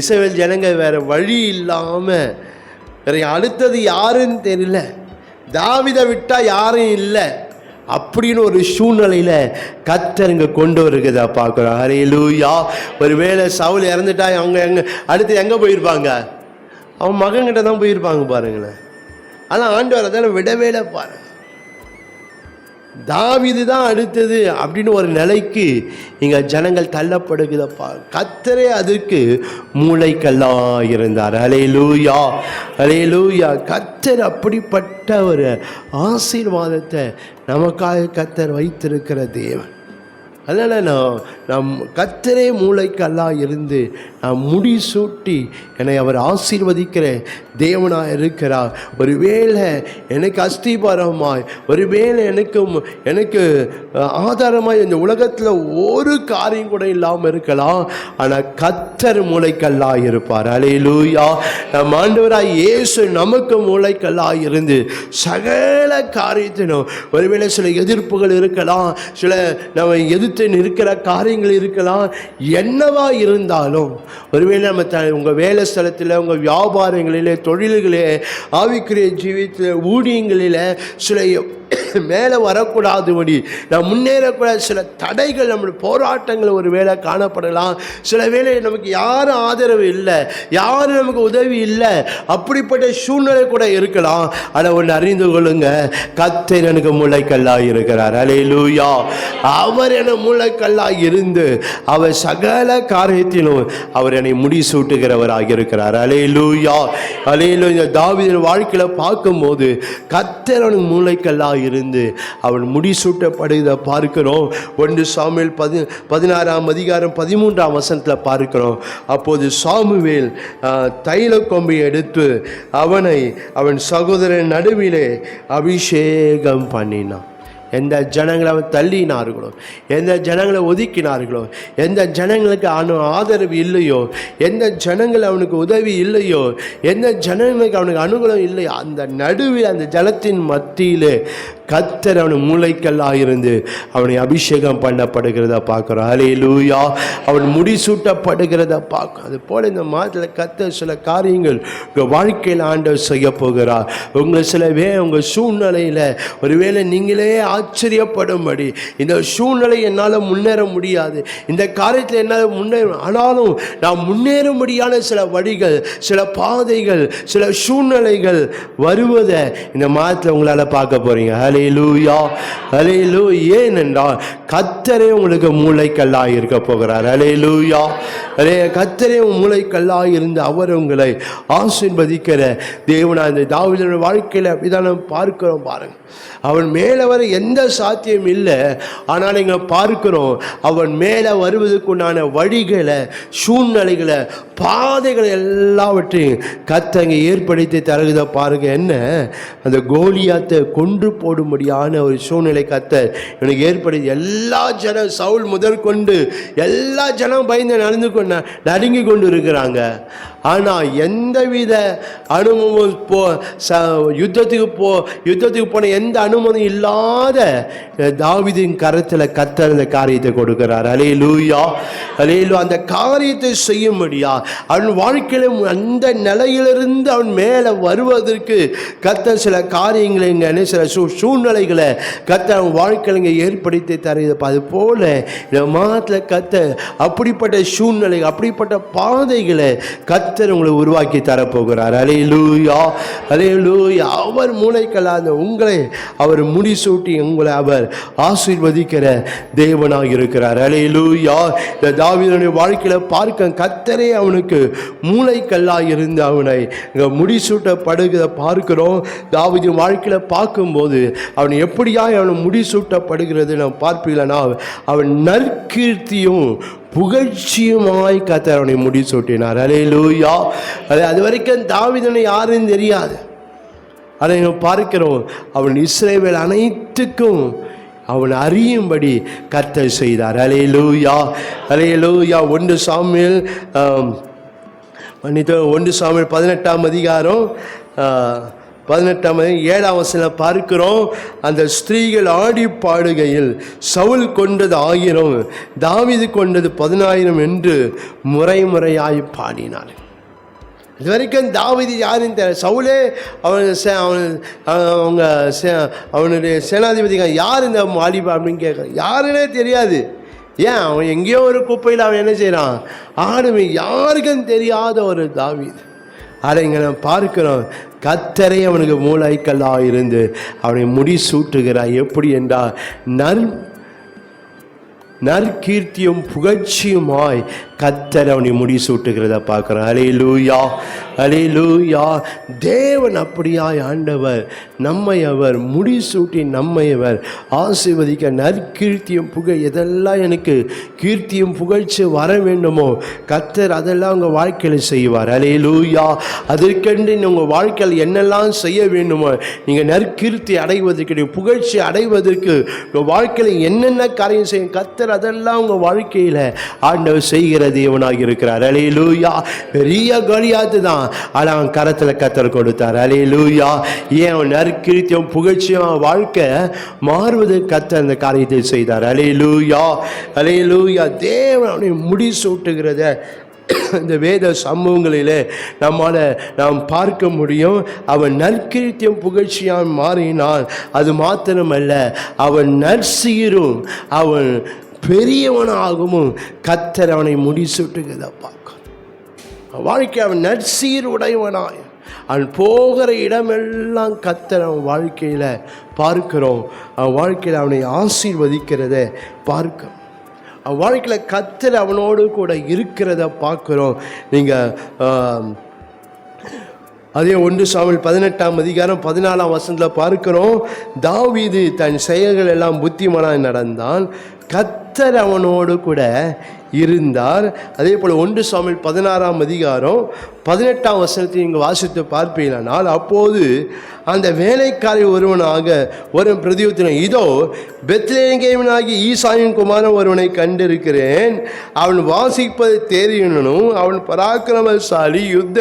இஸ்ரவேல் ஜனங்க வேறு வழி இல்லாமல், வேற அடுத்தது யாருன்னு தெரியல, தாவீதை விட்டால் யாரும் இல்லை அப்படின்னு ஒரு சூழ்நிலையில் கர்த்தர் இங்கே கொண்டு வருகிறதா பார்க்குறோம். அல்லேலூயா. ஒருவேளை சவுல் இறந்துட்டா அவங்க அடுத்து எங்கே போயிருப்பாங்க? அவன் மகன்கிட்ட தான் போயிருப்பாங்க பாருங்களேன். ஆனால் ஆண்டவர் அதெல்லாம் விடவே இல்லை பாருங்க. தாவீது தான் அடுத்தது அப்படின்னு ஒரு நிலைக்கு இங்கே ஜனங்கள் தள்ளப்படுகிறப்பா. கர்த்தரே அதற்கு மூளைக்கல்லாக இருந்தார். அல்லேலூயா, அல்லேலூயா. கர்த்தர் அப்படிப்பட்ட ஒரு ஆசீர்வாதத்தை நமக்காக கர்த்தர் வைத்திருக்கிற தேவன். அதனால் நம் கர்த்தரே மூளைக்கல்லாக இருந்து நான் முடிசூட்டி என்னை அவர் ஆசீர்வதிக்கிற தேவனாக இருக்கிறார். ஒருவேளை எனக்கு அஸ்திபாரமாய், ஒருவேளை எனக்கு ஆதாரமாய் இந்த உலகத்தில் ஒரு காரியம் கூட இல்லாமல் இருக்கலாம், ஆனால் கர்த்தர் மூளைக்கல்லாக இருப்பார். அல்லேலூயா. நம் ஆண்டவராய் இயேசு நமக்கு மூளைக்கல்லாக இருந்து சகல காரியத்திலும், ஒருவேளை சில எதிர்ப்புகள் இருக்கலாம், சில நம்ம எதிர்த்து இருக்கிற காரியங்கள் இருக்கலாம், என்னவா இருந்தாலும், ஒருவேளை நம்ம உங்கள் வேலை ஸ்தலத்தில், உங்கள் வியாபாரங்களிலே, தொழில்களே, ஆவிக்குரிய ஜீவியத்தில், ஊழியங்களில் சில மேலே வரக்கூடாதுபடி, நான் முன்னேறக்கூடாது சில தடைகள், நம்முடைய போராட்டங்கள் ஒரு வேளை காணப்படலாம். சில வேளை நமக்கு யாரும் ஆதரவு இல்லை, யாரும் நமக்கு உதவி இல்லை, அப்படிப்பட்ட சூழ்நிலை கூட இருக்கலாம். ஆனால் ஒன்று அறிந்து கொள்ளுங்க, கர்த்தர் எனக்கு மூளைக்கல்லாக இருக்கிறார். அல்லேலூயா. அவர் என மூளைக்கல்லாக இருந்து அவர் சகல காரியத்திலும் அவர் என்னை முடிசூட்டுகிறவராக இருக்கிறார். அல்லேலூயா, அல்லேலூயா. தாவீதின் வாழ்க்கையில் பார்க்கும்போது கர்த்தர் அவனுக்கு மூளைக்கல்லாக இருந்து அவன் முடிசூட்டப்படுகிறத பார்க்கிறோம். 1 சாமுவேல் 16ஆம் அதிகாரம் 13ஆம் வசனத்தில் பார்க்கிறோம். அப்போது சாமுவேல் தைல கொம்பை எடுத்து அவனை அவன் சகோதரன் நடுவிலே அபிஷேகம் பண்ணினான். எந்த ஜனங்களை அவன் தள்ளினார்களோ, எந்த ஜனங்களை ஒதுக்கினார்களோ, எந்த ஜனங்களுக்கு ஆதரவு இல்லையோ, எந்த ஜனங்கள் அவனுக்கு உதவி இல்லையோ, எந்த ஜனங்களுக்கு அவனுக்கு அனுகூலம் இல்லையோ, அந்த நடுவில் அந்த ஜலத்தின் மத்தியிலே கர்த்தர் அவன் மூளைக்கல்லாக இருந்து அவனை அபிஷேகம் பண்ணப்படுகிறத பார்க்குறோம். ஹல்லேலூயா. அவன் முடிசூட்டப்படுகிறத பார்க்கும். அது போல இந்த மாதத்தில் கர்த்தர் சில காரியங்கள் உங்கள் வாழ்க்கையில் ஆண்டவர் செய்ய போகிறார். உங்களை உங்கள் சூழ்நிலையில் ஒருவேளை நீங்களே ஆச்சரியப்படும்படி, இந்த சூழ்நிலை என்னால் முன்னேற முடியாது, இந்த காரியத்தில் என்னால் ஆனாலும் நான் முன்னேற முடியாத சில வழிகள், சில பாதைகள், சில சூழ்நிலைகள் வருவதை இந்த மாதத்தில் உங்களால் பார்க்க போறீங்க. ஹல்லேலூயா, ஹல்லேலூயா. ஏனென்றால் கர்த்தரே உங்களுக்கு மூளைக்கல்லாக இருக்க போகிறார். ஹல்லேலூயா. கர்த்தரே மூளைக்கல்லாக இருந்து அவர் உங்களை ஆசீர்வதிக்கிற தேவனா இந்த தாவீதுடைய வாழ்க்கையில் அப்படிதான் நம்ம பார்க்கிறோம். பாருங்க, அவன் மேலே வர எந்த சாத்தியம் இல்லை, ஆனால் நீங்கள் பார்க்கிறோம் அவன் மேலே வருவதற்குண்டான வழிகளை, சூழ்நிலைகளை, பாதைகளை எல்லாவற்றையும் கர்த்தர் அங்கே ஏற்படுத்தி தருகிறத பாருங்க. என்ன, அந்த கோலியாத்தை கொன்று போடும்படியான ஒரு சூழ்நிலை கர்த்தர் எனக்கு ஏற்படுத்தி, எல்லா ஜனம் சவுல் முதற்கொண்டு எல்லா ஜனம் பயந்து நடுங்கி கொண்டு இருக்கிறாங்க. ஆனால் எந்தவித அனுபவம் யுத்தத்துக்கு போன எந்த அனுமதி இல்லாத தாவீதின் கரத்தில் கர்த்தர் அந்த காரியத்தை கொடுக்கிறார். ஹல்லேலூயா, ஹல்லேலூயா. அந்த காரியத்தை செய்யும்படியா அவன் வாழ்க்கையில அந்த நிலையிலிருந்து அவன் மேலே வருவதற்கு கர்த்தர் சில காரியங்களை இங்கே சில சூழ்நிலைகளை கர்த்தர் அவன் வாழ்க்கையில் இங்கே ஏற்படுத்தி தருகிறது. அது போல இந்த மாதத்தில் கர்த்தர் அப்படிப்பட்ட சூழ்நிலை, அப்படிப்பட்ட பாதைகளை கர்த்தர் உங்களை உருவாக்கி தரப்போகிறார். ஹல்லேலூயா, ஹல்லேலூயா. அவர் மூளைக்கல்லாத உங்களை அவர் முடிசூட்டி உங்களை அவர் ஆசீர்வதிக்கிற தேவனாக இருக்கிறார். ஹல்லேலூயா. இந்த தாவீதுடைய வாழ்க்கையில பார்க்க கர்த்தரே அவனுக்கு மூளைக்கல்லாக இருந்து அவனை முடிசூட்டப்படுகிறத பார்க்கிறோம். தாவீது வாழ்க்கையில பார்க்கும்போது அவன் எப்படியாய் அவன் முடிசூட்டப்படுகிறது நாம் பார்ப்பீங்களா, அவன் நற்கீர்த்தியும் புகழ்ச்சியுமாய் கர்த்தர் அவனை முடிசூட்டினார். ஹல்லேலூயா. அது வரைக்கும் தாவீதுனை யாருன்னு தெரியாது, அதை நாம் பார்க்கிறோம். அவன் இஸ்ரவேல் அனைத்துக்கும் அவன் அறியும்படி கர்த்தர் செய்தார். ஹல்லேலூயா, ஹல்லேலூயா. 1 சாமுவேல் 18ஆம் அதிகாரம் 7ஆம் வசனம் பார்க்கிறோம். அந்த ஸ்திரீகள் ஆடி பாடுகையில் சவுல் கொண்டது 1000, தாவீது கொண்டது 10,000 என்று முறையாய் பாடினார். இது வரைக்கும் தாவீது யாருன்னு தெரியல. சவுலே அவனுடைய சேனாதிபதி யார் இந்த மாலிபா அப்படின்னு கேட்குறான். யாருன்னே தெரியாது. ஏன், அவன் எங்கேயோ ஒரு குப்பையில் அவன் என்ன செய்கிறான், ஆடுமே. யாருக்கும் தெரியாத ஒரு தாவீது. அதை இங்கே நம்ம பார்க்கிறோம். கர்த்தரே அவனுக்கு மூளைக்கல்லாக இருந்து அவனை முடிசூட்டுகிறார். எப்படி என்றால் நற்கீர்த்தியும் புகழ்ச்சியுமாய் கர்த்தர் அவனை முடிசூட்டுகிறத பார்க்குறோம். ஹல்லேலூயா, ஹல்லேலூயா. தேவன் அப்படியாய் ஆண்டவர் நம்மை அவர் முடிசூட்டி நம்மை அவர் ஆசீர்வதிக்க, நற்கீர்த்தியும் எதெல்லாம் எனக்கு கீர்த்தியும் புகழ்ச்சி வர வேண்டுமோ கர்த்தர் அதெல்லாம் உங்கள் வாழ்க்கையில் செய்வார். ஹல்லேலூயா. அதற்கென்று உங்கள் வாழ்க்கையில் என்னெல்லாம் செய்ய வேண்டுமோ, நீங்கள் நற்கீர்த்தி அடைவதற்கு, புகழ்ச்சி அடைவதற்கு உங்கள் வாழ்க்கையில் என்னென்ன காரியம் செய்யும் கர்த்தர் அதெல்லாம் உங்கள் வாழ்க்கையில் ஆண்டவர் செய்கிற தேவனாக இருக்கிறார். ஹல்லேலூயா. பெரிய கோலியாத்து தான், ஆனால் அவன் கரத்தில் கர்த்தர் கொடுத்தார். ஹல்லேலூயா. ஏன், அவன் நற்கீர்த்தியும் புகழ்ச்சியும் வாழ்க்கை மாறுவதற்கு கர்த்தர் அந்த காரியத்தை செய்தார். ஹல்லேலூயா, ஹல்லேலூயா. தேவன் அவனை முடிசூட்டுகிறத இந்த வேத சம்பவங்களிலே நாம் பார்க்க முடியும். அவன் நற்கீர்த்தியும் புகழ்ச்சியாக மாறினான். அது மாத்திரமல்ல, அவன் நற்சீரும் அவன் பெரியவனாகவும் கர்த்தர் அவனை முடிசூட்டுகிறத பார்க்க வாழ்க்கை. அவன் நற்சீர் உடையவனாய் அவன் போகிற இடமெல்லாம் கர்த்தர் அவன் வாழ்க்கையில் பார்க்கிறோம். அவன் வாழ்க்கையில் அவனை ஆசீர்வதிக்கிறத பார்க்க, அவன் வாழ்க்கையில் கர்த்தர் அவனோடு கூட இருக்கிறத பார்க்கிறோம். நீங்கள் அதே 1 சாமுவேல் 18ஆம் அதிகாரம் 14ஆம் வசனத்தில் பார்க்கிறோம். தாவீது தன் செயல்கள் எல்லாம் புத்திமானாய் நடந்தான், கர்த்தர் அவனோடு கூட இருந்தார். அதே போல் 1 சாமுவேல் 16ஆம் அதிகாரம் 18ஆம் வசனத்தை நீங்கள் வாசித்து பார்ப்பீங்களானால், அப்போது அந்த வேலைக்காரி ஒருவனாக ஒரு பிரதியுத்தரம், இதோ பெத்லெகேமினாகிய ஈசாயின் குமாரன் ஒருவனை கண்டிருக்கிறேன், அவன் வாசிப்பது தெரியுனும், அவன் பராக்கிரமசாலி, யுத்த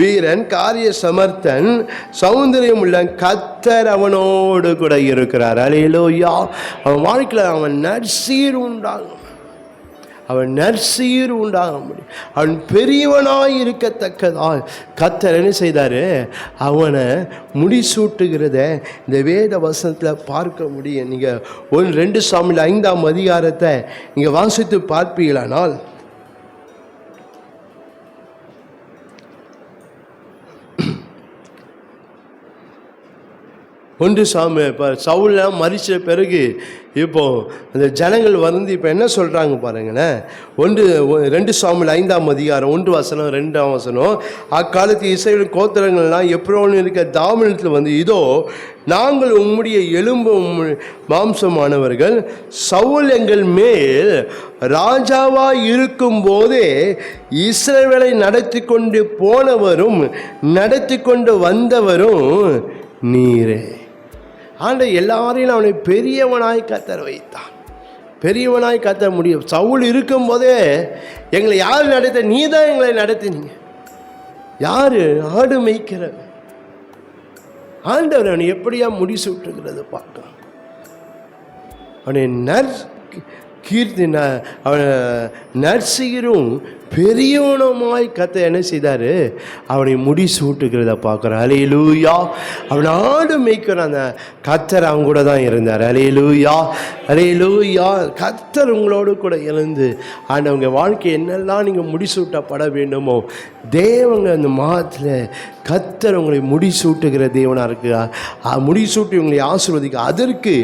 வீரன், காரிய சமர்த்தன், சௌந்தரியம் உள்ள, கர்த்தர் அவனோடு கூட இருக்கிறார். அல்லேலூயா. அவன் வாழ்க்கையில் அவன் நற்சீர் உண்டாகும், அவன் நற்சீர் உண்டாக முடியும், அவன் பெரியவனாய் இருக்கத்தக்கதால் கர்த்தர் என்ன செய்தார், அவனை முடிசூட்டுகிறத இந்த வேத வசனத்தில் பார்க்க முடியும். நீங்கள் 2 சாமுவேல் 5ஆம் அதிகாரத்தை நீங்கள் வாசித்து பார்ப்பீங்களானால், 1 சாமுவேல் இப்போ சவுல்லாம் மரித்த பிறகு இப்போ அந்த ஜனங்கள் வந்து இப்போ என்ன சொல்கிறாங்க பாருங்களேன். 2 சாமுவேல் 5ஆம் அதிகாரம் 1 வசனம் 2ஆம் வசனம், அக்காலத்து இஸ்ரவேல் கோத்திரங்கள்லாம் எப்ரோன் இருக்க தாவனத்தில் வந்து, இதோ நாங்கள் உம்முடைய எலும்பும் மாம்சமானவர்கள், சவுல் எங்கள் மேல் ராஜாவாய் இருக்கும் போதே இஸ்ரவேலை நடத்தி கொண்டு போனவரும் நடத்தி கொண்டு வந்தவரும் நீரே. எல்லாரையும் அவனை பெரியவனாய் கர்த்தர் வைத்தான், பெரியவனாய் கர்த்தர் முடியும். சவுல் இருக்கும் போதே எங்களை யார் நடத்த, நீ தான் எங்களை நடத்தினீங்க. யாரு? ஆடு மேய்க்கிற ஆண்டவர் அவனை எப்படியா முடிசூட்டுகிறது பார்க்கலாம். அவனை கீர்த்தி அவனை நற்சீரும் பெரியவனமாய் கர்த்தர் என்ன செய்தார், அவனை முடிசூட்டுகிறத பார்க்குறான். அல்லேலூயா. அவன் ஆடு மேய்க்கிற அந்த கர்த்தர் அவங்க கூட தான் இருந்தார். அல்லேலூயா, அல்லேலூயா. கர்த்தர் உங்களோடு கூட இருந்து ஆண்டவங்க வாழ்க்கை என்னெல்லாம் நீங்கள் முடிசூட்டப்பட வேண்டுமோ, தேவங்க அந்த மாதத்தில் கர்த்தர் உங்களை முடிசூட்டுகிற தேவனாக இருக்குதா, முடிசூட்டி உங்களை ஆசீர்வதிக்க, அதற்கு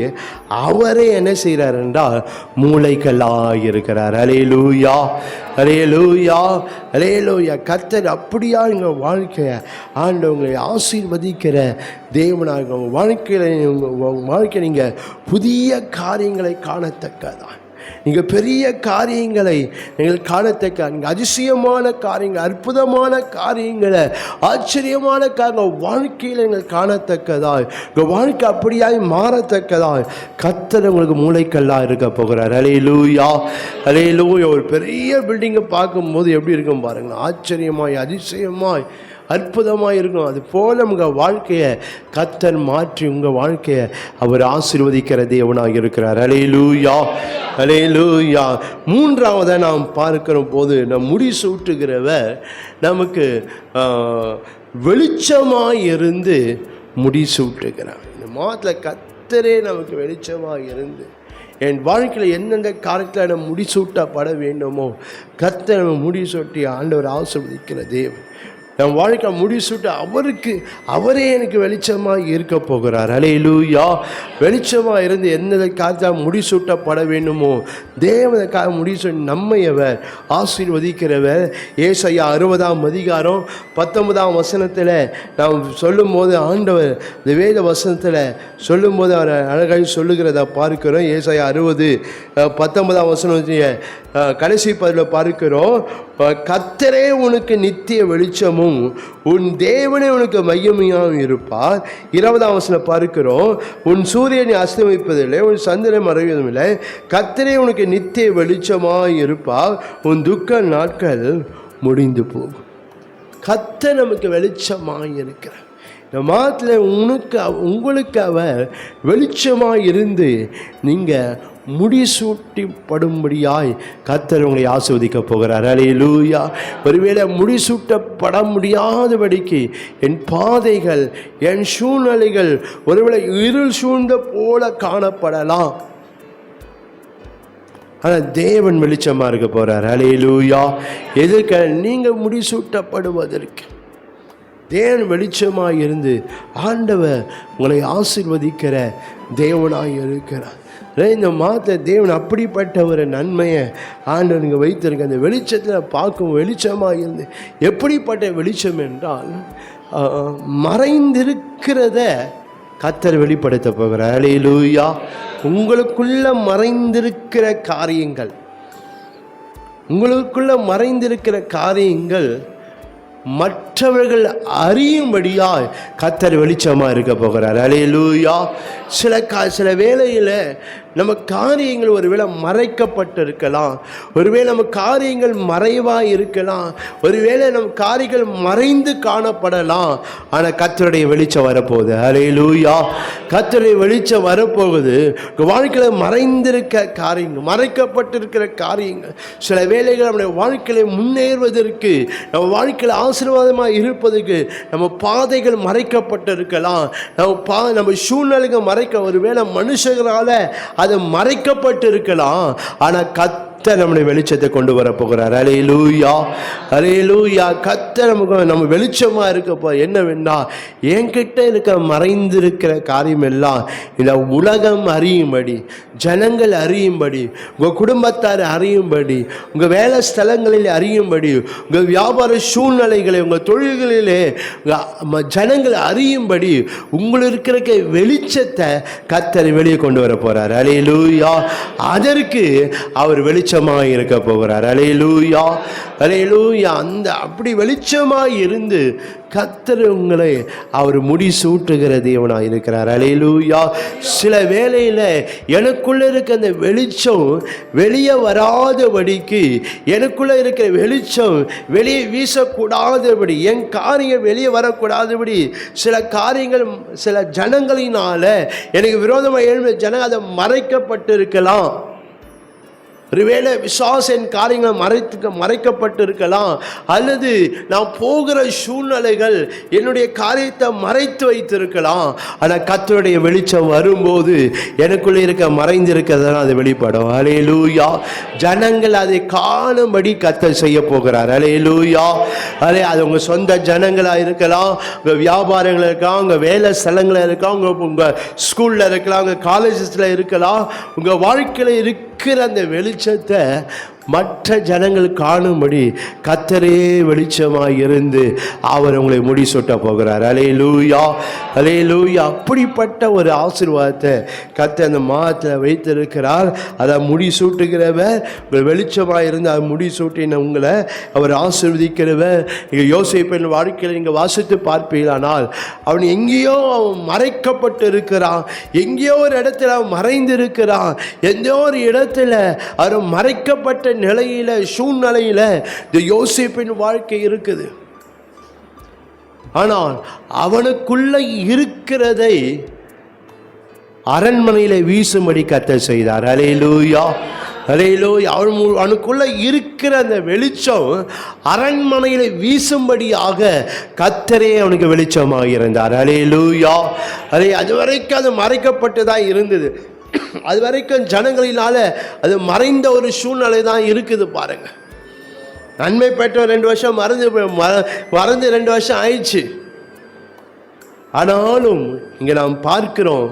அவரே என்ன செய்கிறார் என்றால் மூளைக்கல்லாக இருக்கிறார். அல்லேலூயா, அல்லேலூயா, அல்லேலூயா. கர்த்தர் அப்படியா எங்கள் வாழ்க்கையை ஆண்டவங்களை ஆசீர்வதிக்கிற தேவனாக உங்கள் வாழ்க்கையில் நீங்கள் புதிய காரியங்களை காணத்தக்கதான், நீங்கள் பெரிய காரியங்களை நீங்கள் காணத்தக்க, நீங்கள் அதிசயமான காரியங்கள், அற்புதமான காரியங்களை, ஆச்சரியமான காரியங்கள் வாழ்க்கையில் நீங்கள் காணத்தக்கதாய், உங்கள் வாழ்க்கை அப்படியாய் மாறத்தக்கதாய் கர்த்தர் உங்களுக்கு மூளைக்கல்லாக இருக்க போகிறார். அல்லேலூயா, அல்லேலூயா. ஒரு பெரிய பில்டிங்கை பார்க்கும்போது எப்படி இருக்கும் பாருங்கள், ஆச்சரியமாய் அதிசயமாய் அற்புதமாக இருக்கும். அது போல் உங்கள் வாழ்க்கையை கர்த்தர் மாற்றி உங்கள் வாழ்க்கையை அவர் ஆசீர்வதிக்கிற தேவனாக இருக்கிறார். அல்லேலூயா, அல்லேலூயா. 3ஆவதை நாம் பார்க்கிற போது நம் முடிசூட்டுகிறவர் நமக்கு வெளிச்சமாக இருந்து முடிசூட்டுகிறார். இந்த மாதத்தில் கர்த்தரே நமக்கு வெளிச்சமாக இருந்து என் வாழ்க்கையில் எந்தெந்த காரியத்தில் நம்ம முடிசூட்டப்பட வேண்டுமோ கர்த்தர் நம்ம முடிசூட்டி ஆண்டவர் ஆசீர்வதிக்கிற தேவன். என் வாழ்க்கை முடிசூட்ட அவரே எனக்கு வெளிச்சமாக இருக்க போகிறார். அல்லேலூயா. வெளிச்சமாக இருந்து எந்த காரியத்தால் முடிசூட்டப்பட வேண்டுமோ தேவனுக்காக முடிசூட்டி நம்மை அவர் ஆசீர்வதிக்கிறவர். ஏசாயா 60ஆம் அதிகாரம் 19ஆம் வசனத்தில் நாம் சொல்லும்போது ஆண்டவர் இந்த வேத வசனத்தில் சொல்லும்போது அவர் அழகாக சொல்லுகிறத பார்க்கிறோம். ஏசாயா 60:19ஆம் வசனத்திய கடைசி பதில் பார்க்கிறோம், கர்த்தரே உனக்கு நித்திய வெளிச்சமும் உன் தேவனே உனக்கு மையமையாகவும் இருப்பார். 20ஆம் வசனம் பார்க்கிறோம், உன் சூரியனை அஸ்தமிப்பதில்லை, உன் சந்திரன் மறைவதும் இல்லை, கர்த்தரே உனக்கு நித்திய வெளிச்சமாக இருப்பார், உன் துக்க நாட்கள் முடிந்து போகும். கர்த்தர் நமக்கு வெளிச்சமாக இருக்கிறார். இந்த மாதத்தில் உங்களுக்கு அவர் வெளிச்சமாக இருந்து நீங்கள் முடிசூட்டிப்படும்படியாய் கர்த்தர் உங்களை ஆசீர்வதிக்க போகிறார். அல்லேலூயா. ஒருவேளை முடிசூட்டப்பட முடியாதபடிக்கு என் பாதைகள், என் சூழ்நிலைகள் ஒருவேளை இருள் சூழ்ந்த போல காணப்படலாம், ஆனால் தேவன் வெளிச்சமாக இருக்க போகிறார். அல்லேலூயா. எதற்கு? நீங்கள் முடிசூட்டப்படுவதற்கு தேவன் வெளிச்சமாக இருந்து ஆண்டவர் உங்களை ஆசீர்வதிக்கிற தேவனாக இருக்கிறார். இந்த மாத தேவன் அப்படிப்பட்ட ஒரு நன்மையை ஆண்டவர் நீங்கள் வைத்திருக்க. அந்த வெளிச்சத்தில் பார்க்கும் வெளிச்சமாக இருந்து, எப்படிப்பட்ட வெளிச்சம் என்றால் மறைந்திருக்கிறத கர்த்தர் வெளிப்படுத்த போகிறார். அல்லேலூயா. உங்களுக்குள்ள மறைந்திருக்கிற காரியங்கள், உங்களுக்குள்ள மறைந்திருக்கிற காரியங்கள் மற்றவர்கள் அறியும்படியாய் கர்த்தர் வெளிச்சமா இருக்க போகிறார். அல்லேலூயா. சில வேளையில் நம்ம காரியங்கள் ஒருவேளை மறைக்கப்பட்டு இருக்கலாம், ஒருவேளை நம்ம காரியங்கள் மறைவாக இருக்கலாம், ஒருவேளை நம்ம காரியங்கள் மறைந்து காணப்படலாம். ஆனால் கர்த்தருடைய வெளிச்சம் வரப்போகுது. அல்லேலூயா. கர்த்தருடைய வெளிச்சம் வரப்போகுது. வாழ்க்கையில் மறைந்திருக்க காரியங்கள், மறைக்கப்பட்டிருக்கிற காரியங்கள், சில வேளைகள் நம்முடைய வாழ்க்கையை முன்னேறுவதற்கு, நம்ம வாழ்க்கையில் ஆசீர்வாதமாக இருப்பதற்கு நம்ம பாதைகள் மறைக்கப்பட்டு இருக்கலாம், நம்ம சூழ்நிலைகள் ஒருவேளை மனுஷர்களால் அது மறைக்கப்பட்டு இருக்கலாம். ஆனால் கர்த்தர் நம்முடைய வெளிச்சத்தை கொண்டு வர போகிறார். அல்லேலூயா, அல்லேலூயா. கர்த்தர் நம்ம வெளிச்சமா இருக்கப்போ என்னவென்னா, என்கிட்ட இருக்க மறைந்திருக்கிற காரியம் எல்லாம் இந்த உலகம் அறியும்படி, ஜனங்கள் அறியும்படி, உங்கள் குடும்பத்தார் அறியும்படி, உங்கள் வேலை ஸ்தலங்களில் அறியும்படி, உங்கள் வியாபார சூழ்நிலைகளை, உங்கள் தொழில்களிலே ஜனங்கள் அறியும்படி உங்களுக்கு இருக்கிற வெளிச்சத்தை கர்த்தர் வெளியே கொண்டு வர போறார். அல்லேலூயா. அதற்கு அவர் வெளிச்சமாக இருக்க போகிறார். அல்லேலூயா, அல்லேலூயா. அப்படி வெளிச்சமாக இருந்து கர்த்தர் உங்களை அவர் முடி சூட்டுகிற தேவனாக இருக்கிறார். அல்லேலூயா. சில வேளையில் எனக்குள்ள இருக்க அந்த வெளிச்சம் வெளியே வராதபடிக்கு, எனக்குள்ள இருக்கிற வெளிச்சம் வெளியே வீசக்கூடாதபடி, என் காரியம் வெளியே வரக்கூடாதபடி சில காரியங்கள் சில ஜனங்களினால எனக்கு விரோதமாக எழுந்த ஜனம் அதை மறைக்கப்பட்டு இருக்கலாம். ஒருவேளை விசுவாசின் காரியங்கள் மறைக்கப்பட்டு இருக்கலாம், அல்லது நான் போகிற சூழ்நிலைகள் என்னுடைய காரியத்தை மறைத்து வைத்திருக்கலாம். ஆனால் கர்த்தருடைய வெளிச்சம் வரும்போது எனக்குள்ளே இருக்க மறைந்திருக்கிறதுனா அது வெளிப்படும். அல்லேலூயா. ஜனங்கள் அதை காணும்படி கர்த்தர் செய்ய போகிறார். அல்லேலூயா. அது உங்கள் சொந்த ஜனங்களாக இருக்கலாம், உங்கள் வியாபாரங்கள் இருக்கலாம், உங்கள் வேலை ஸ்தலங்களில் இருக்கலாம், உங்கள் ஸ்கூலில் இருக்கலாம், உங்கள் காலேஜஸில் இருக்கலாம். உங்கள் வாழ்க்கையில் இருக்கிற அந்த வெளிச்சத்தை மற்ற ஜனங்கள் காணும்படி கர்த்தரே வெளிச்சமாக இருந்து அவர் உங்களை முடி சூட்ட போகிறார். அல்லேலூயா, அல்லேலூயா. அப்படிப்பட்ட ஒரு ஆசீர்வாதத்தை கர்த்தர் அந்த மாதத்தில் வைத்திருக்கிறார். அதை முடி சூட்டுகிறவர், உங்கள் வெளிச்சமாக இருந்து அவர் முடி சூட்டின உங்களை அவர் ஆசீர்வதிக்கிறவர். நீங்கள் யோசேப்பின் வாழ்க்கையில் நீங்கள் வாசித்து பார்ப்பீர்களானால், அவன் எங்கேயோ மறைக்கப்பட்டு இருக்கிறான், எங்கேயோ ஒரு இடத்துல மறைந்திருக்கிறான், எந்தோ ஒரு இடத்துல அவர் மறைக்கப்பட்ட நிலையில சூழ்நிலையில இந்த யோசேப்பின் வாழ்க்கை இருக்குது. ஆனால் அவனுக்குள்ள இருக்கிறதை அரண்மனையில வீசும்படி கர்த்தர் செய்தார். அல்லேலூயா, அல்லேலூயா. அவனுக்குள்ள இருக்கிற அந்த வெளிச்சம் அரண்மனையில வீசும்படியாக கர்த்தரே அவனுக்கு வெளிச்சமாக இருந்தார். அல்லேலூயா. அது வரைக்கும் அது மறைக்கப்பட்டு தான் இருந்தது. அது வரைக்கும் ஜனங்களினால அது மறைந்த ஒரு சூழ்நிலை தான் இருக்குது. பாருங்க, நன்மை பெற்ற 2 வருஷம் மறந்து 2 வருஷம் ஆயிடுச்சு. ஆனாலும் இங்கே நாம் பார்க்கிறோம்,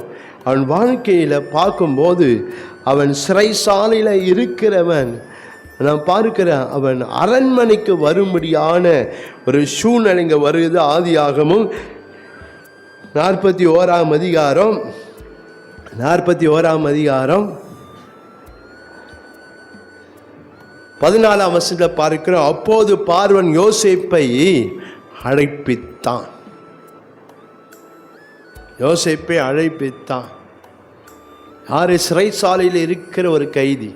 அவன் வாழ்க்கையில் பார்க்கும்போது அவன் சிறைசாலையில் இருக்கிறவன், நான் பார்க்கிறேன் அவன் அரண்மனைக்கு வரும்படியான ஒரு சூழ்நிலை இங்கே வருகிறது. ஆதியாகமம் 41ஆம் அதிகாரம் 14ஆம் வசனத்தில் பார்க்கிறோம். அப்போது பார்வன் யோசேப்பை அழைப்பித்தான். யோசேப்பை அழைப்பித்தான். யாரு? சிறைசாலையில் இருக்கிற ஒரு கைதி.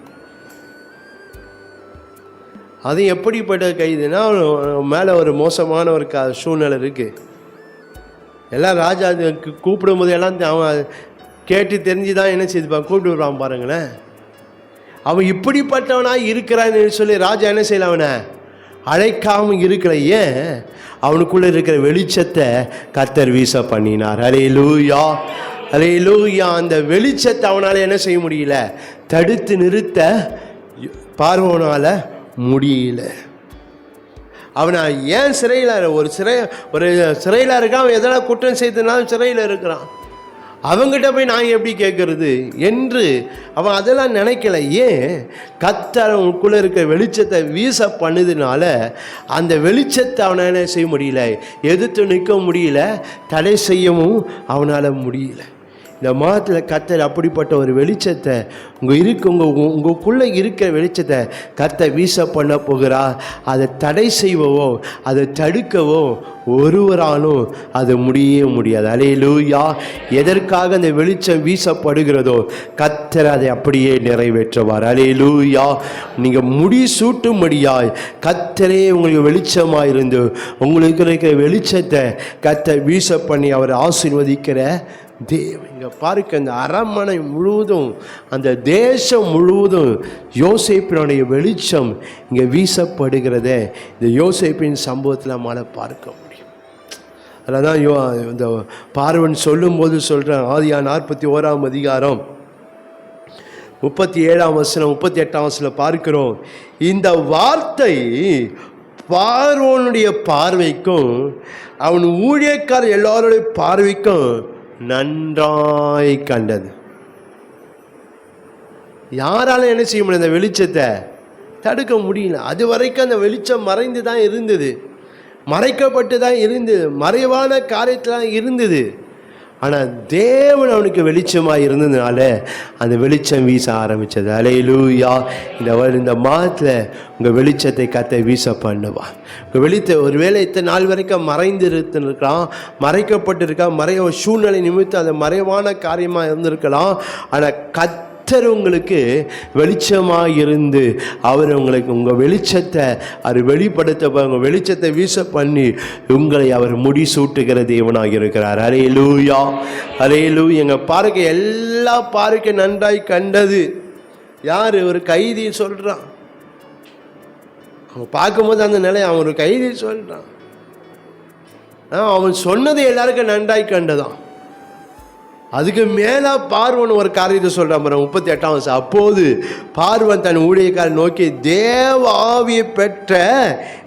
அது எப்படிப்பட்ட கைதினா, மேலே ஒரு மோசமான ஒரு சூழ்நிலை இருக்கு. எல்லாம் ராஜா கூப்பிடும் போது எல்லாம் அவன் கேட்டு தெரிஞ்சுதான் என்ன செய்துப்பான், கூப்பிட்டு வருவான். பாருங்களேன், அவன் இப்படிப்பட்டவனாக இருக்கிறான்னு சொல்லி ராஜா என்ன செய்யல, அவனை அழைக்காம இருக்கிற. ஏன்? அவனுக்குள்ள இருக்கிற வெளிச்சத்தை கர்த்தர் வீச பண்ணினார். அல்லேலூயா, அல்லேலூயா. அந்த வெளிச்சத்தை அவனால் என்ன செய்ய முடியல, தடுத்து நிறுத்த பார்வோனால முடியல. அவனை ஏன் சிறையில், ஒரு சிறையில் இருக்கான், அவன் எதனா குற்றம் செய்தனாலும் சிறையில் இருக்கிறான், அவங்ககிட்ட போய் நான் எப்படி கேட்கறது என்று அவன் அதெல்லாம் நினைக்கல. ஏன்? கர்த்தர் அவனுக்குள்ளே இருக்க வெளிச்சத்தை வீச பண்ணதுனால அந்த வெளிச்சத்தை அவனால் செய்ய முடியல, எதிர்த்து நிற்க முடியல, தடை செய்யவும் அவனால் முடியல. இந்த மாதத்தில் கர்த்தர் அப்படிப்பட்ட ஒரு வெளிச்சத்தை உங்களுக்குள்ளே இருக்கிற வெளிச்சத்தை கர்த்தர் வீச பண்ண போகிறார். அதை தடை செய்வோ அதை தடுக்கவோ ஒருவராலும் அது முடியவே முடியாது. அல்லேலூயா. எதற்காக அந்த வெளிச்சம் வீசப்படுகிறதோ கர்த்தர் அதை அப்படியே நிறைவேற்றுவார். அல்லேலூயா. நீங்கள் முடிசூட்டும்படியாய் கர்த்தரே உங்களுக்கு வெளிச்சமாக இருந்து உங்களுக்கு இருக்கிற வெளிச்சத்தை கர்த்தர் வீச பண்ணி அவர் ஆசீர்வதிக்கிற தேவன். இங்கே பார்க்க அந்த அரண்மனை முழுவதும் அந்த தேசம் முழுவதும் யோசேப்பினுடைய வெளிச்சம் இங்கே வீசப்படுகிறதே இந்த யோசேப்பின் சம்பவத்தில் நம்மளால் பார்க்க முடியும். அதில் தான் இந்த பார்வன் சொல்லும்போது சொல்கிறேன், ஆதியாகமம் 41ஆம் அதிகாரம் 37ஆம் வசனம் 38ஆம் வசனம் பார்க்கிறோம். இந்த வார்த்தை பார்வோனுடைய பார்வைக்கும் அவன் ஊழியக்காரர் எல்லாருடைய பார்வைக்கும் நன்றாய் கண்டது. யாராலும் என்ன செய்ய முடியும்? அந்த வெளிச்சத்தை தடுக்க முடியல. அது வரைக்கும் அந்த வெளிச்சம் மறைந்து தான் இருந்தது, மறைக்கப்பட்டு தான் இருந்தது, மறைவான காரியத்தில் தான் இருந்தது. ஆனால் தேவன் அவனுக்கு வெளிச்சமாக இருந்ததுனால அந்த வெளிச்சம் வீச ஆரம்பித்தது. அல்லேலூயா. இந்த மாதத்தில் உங்கள் வெளிச்சத்தை கர்த்தர் வீச பண்ணுவான். உங்கள் வெளிச்சத்தை ஒருவேளை இத்தனை நாள் வரைக்கும் மறைந்து இருக்கலாம், மறைக்கப்பட்டிருக்கான், மறைய சூழ்நிலை நிமித்தம் அந்த மறைவான காரியமாக இருந்திருக்கலாம். ஆனால் கர்த்தர் உங்களுக்கு வெளிச்சமாக இருந்து அவர் உங்களுக்கு உங்கள் வெளிச்சத்தை அவர் வெளிப்படுத்த உங்கள் வெளிச்சத்தை வீச பண்ணி உங்களை அவர் முடிசூட்டுகிற தேவனாக இருக்கிறார். அல்லேலூயா. அல்லேலூயா. எங்கள் பார்க்க எல்லா பார்க்க நன்றாய் கண்டது. யார்? ஒரு கைதி சொல்கிறான். அவன் பார்க்கும்போது அந்த நிலை அவன் ஒரு கைதி சொல்கிறான். அவன் சொன்னது எல்லாருக்கும் நன்றாய் கண்டதான். அதுக்கு மேலே பார்வன் ஒரு காரியத்தை சொல்கிறான். 38ஆம் வசனம். அப்போது பார்வன் தன் ஊழியக்காரரை நோக்கி, தேவ ஆவியை பெற்ற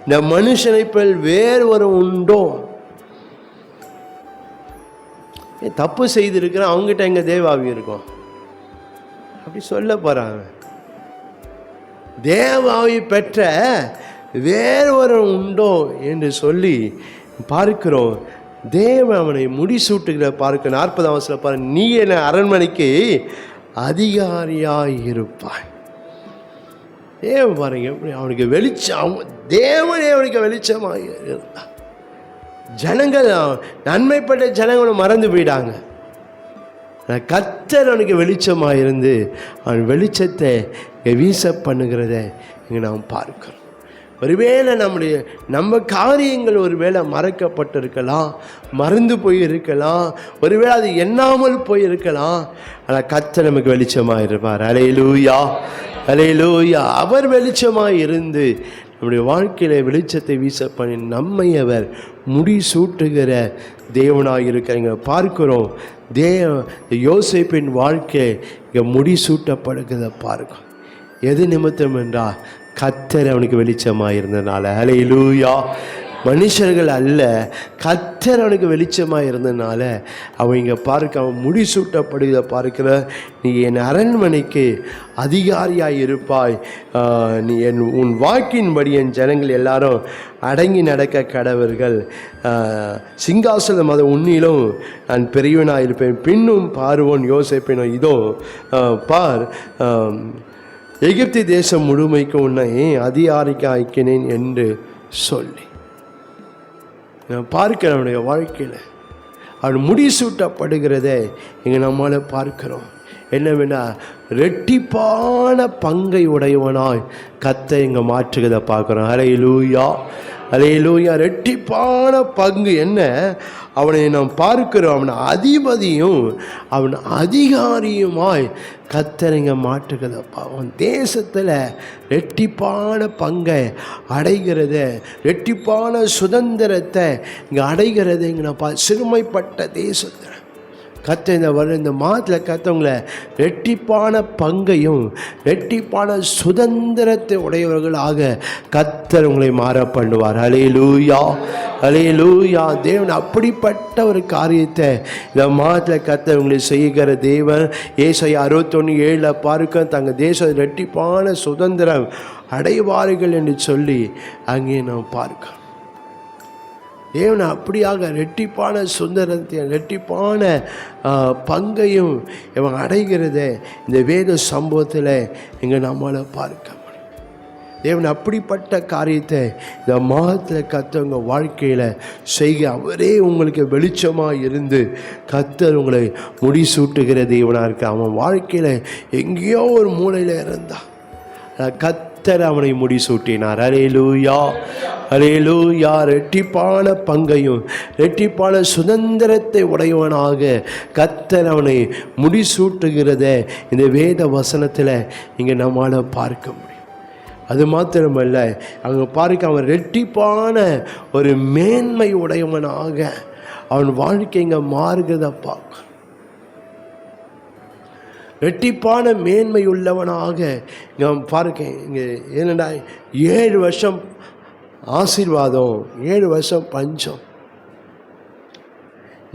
இந்த மனுஷனை போல் வேறு ஒரு உண்டோ? தப்பு செய்திருக்கிறேன், அவங்ககிட்ட எங்க தேவ ஆவி இருக்கும்? அப்படி சொல்ல போகிறாங்க. தேவ ஆவி பெற்ற வேறு ஒரு உண்டோ என்று சொல்லி பார்க்கிறோம். தேவன் அவனை முடிசூட்டுகிற பார்க்க 40ஆம் வசனம் பாரு, நீ என அரண்மனைக்கு அதிகாரியாய் இருப்பாய். தேவன் பாருங்க எப்படி அவனுக்கு வெளிச்சம், தேவனே அவனுக்கு வெளிச்சமாக இருந்தான். ஜனங்கள் நன்மைப்பட்ட ஜனங்களும் மறந்து போயிட்டாங்க. கர்த்தர் அவனுக்கு வெளிச்சமாக இருந்து அவன் வெளிச்சத்தை வீச பண்ணுகிறத இங்கே நாம் பார்க்கிறோம். ஒருவேளை நம்ம காரியங்கள் ஒருவேளை மறைக்கப்பட்டிருக்கலாம், மறந்து போயிருக்கலாம், ஒருவேளை அது எண்ணாமல் போயிருக்கலாம். ஆனால் கர்த்தர் நமக்கு வெளிச்சமாக இருப்பார். அல்லேலூயா. அல்லேலூயா. அவர் வெளிச்சமாக இருந்து நம்முடைய வாழ்க்கையில் வெளிச்சத்தை வீச பண்ணி நம்மை அவர் முடிசூட்டுகிற தேவனாக இருக்கிறீங்க பார்க்கிறோம். யோசேப்பின் வாழ்க்கை இங்கே முடிசூட்டப்படுகிறத பார்க்கும். எது நிமித்தம் என்றால் கர்த்தர் அவனுக்கு வெளிச்சமாக இருந்ததுனால. அல்லேலூயா. மனுஷர்கள் அல்ல, கர்த்தர் அவனுக்கு வெளிச்சமாக இருந்ததுனால அவன் இங்கே பார்க்க அவன் முடிசூட்டப்படுகிறத பார்க்கிற. நீ என் அரண்மனைக்கு அதிகாரியாக இருப்பாய், நீ உன் வாக்கின்படி என் ஜனங்கள் எல்லாரும் அடங்கி நடக்க கடவர்கள், சிங்காசனம் அதை உன்னிலும் நான் பெரியவனாக இருப்பேன். பின்னும் பார்வோன் யோசேப்பினோ, இதோ பார், எகிப்து தேசம் முழுமைக்கு உன்னை அதிகாரிக்க ஆக்கினேன் என்று சொல்லி நான் பார்க்கிறேன். அவனுடைய வாழ்க்கையில் அவன் முடிசூட்டப்படுகிறத இங்கே நம்மளால் பார்க்கிறோம். என்னவென்னா ரெட்டிப்பான பங்கை உடையவனாய் கர்த்தர் இங்கே மாற்றுகிறத பார்க்குறோம். அல்லேலூயா. அல்லேலூயா. ரெட்டிப்பான பங்கு என்ன? அவனை நாம் பார்க்கிறோம். அவன் அதிபதியும் அவன் அதிகாரியுமாய் கர்த்தர் மாற்றுகிறதப்பா. அவன் தேசத்தில் ரெட்டிப்பான பங்கை அடைகிறத, ரெட்டிப்பான சுதந்திரத்தை இங்கே அடைகிறத இங்கே நான் சிறுமைப்பட்ட தேசத்தில் கர்த்தர் இந்த மாதத்தில் கர்த்தவங்களை ரெட்டிப்பான பங்கையும் ரெட்டிப்பான சுதந்திரத்தை உடையவர்களாக கர்த்தர் உங்களை மாற பண்ணுவார். அல்லேலூயா. அல்லேலூயா. தேவன் அப்படிப்பட்ட ஒரு காரியத்தை இந்த மாதத்தில் கர்த்தர் உங்களை செய்கிற தேவன். ஏசாயா 61:7 பார்க்க தங்கள் தேச ரெட்டிப்பான சுதந்திரம் அடைவார்கள் என்று சொல்லி அங்கே நாம் பார்க்கிறோம். தேவன் அப்படியாக ரெட்டிப்பான சுதந்திரத்தையும் ரெட்டிப்பான பங்கையும் இவங்க அடைகிறத இந்த வேத சம்பவத்தில் இங்கே நம்மளால் பார்க்க முடியும். தேவன் அப்படிப்பட்ட காரியத்தை இந்த மாதத்தில் கர்த்தர் வாழ்க்கையில் செய்க அவரே உங்களுக்கு வெளிச்சமாக இருந்து கர்த்தர் உங்களை முடிசூட்டுகிற தேவனாக இருக்க. அவன் வாழ்க்கையில் எங்கேயோ ஒரு மூலையில் இருந்தான், கர்த்தர் அவனை முடிசூட்டினார். அல்லேலூயா, அல்லேலூயா. ரெட்டிப்பான பங்கையும் ரெட்டிப்பான சுதந்திரத்தை உடையவனாக கர்த்தர் அவனை முடிசூட்டுகிறத இந்த வேத வசனத்தில் இங்கே நம்மளால் பார்க்க முடியும். அது மாத்திரமல்ல, அங்கே பார்க்க அவன் ரெட்டிப்பான ஒரு மேன்மை உடையவனாக அவன் வாழ்க்கை இங்கே மாறுகிறத பார்க்க. ரெட்டிப்பான மேன்மை உள்ளவனாக இங்கே பார்க்க. இங்கே என்னடா 7 வருஷம் ஆசீர்வாதம், 7 வருஷம் பஞ்சம்.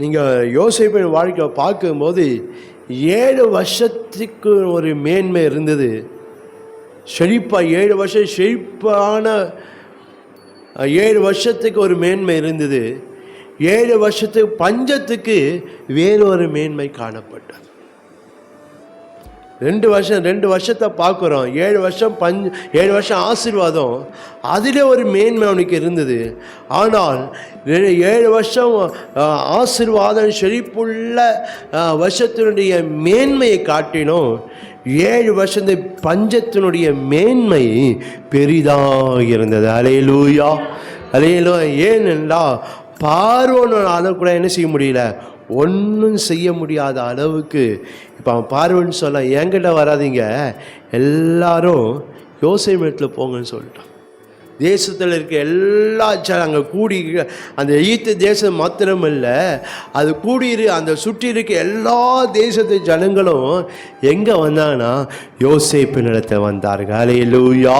நீங்கள் யோசேப்பின் வாழ்க்கையை பார்க்கும்போது 7 வருஷத்துக்கு ஒரு மேன்மை இருந்தது. செழிப்பாக 7 வருஷம் செழிப்பான 7 வருஷத்துக்கு ஒரு மேன்மை இருந்தது. 7 வருஷத்துக்கு பஞ்சத்துக்கு வேறொரு மேன்மை காணப்பட்டது. 2 வருஷத்தை பார்க்குறோம். 7 வருஷம் 7 வருஷம் ஆசீர்வாதம், அதில் ஒரு மேன்மை அவனுக்கு இருந்தது. ஆனால் 7 வருஷம் ஆசீர்வாதம் செழிப்புள்ள வருஷத்தினுடைய மேன்மையை காட்டினோம் 7 வருஷத்து பஞ்சத்தினுடைய மேன்மை பெரிதாக இருந்தது. அல்லேலூயா, அல்லேலூயா. ஏனென்றால் பார்வோனால கூட என்ன செய்ய முடியல, ஒன்றும் செய்ய முடியாத அளவுக்கு. இப்போ அவன் பார்வன்னு சொல்ல, என்கிட்ட வராதிங்க, எல்லாரும் யோசேப்பிடத்தில் போங்கன்னு சொல்லிட்டான். தேசத்தில் இருக்க எல்லா அங்கே கூடி அந்த எகிப்து தேசம் மாத்திரமல்ல, அது கூடியிரு அந்த சுற்றி இருக்க எல்லா தேசத்து ஜனங்களும் எங்கே வந்தாங்கன்னா யோசேப்பினிடத்தை வந்தார்கள். அல்லேலூயா,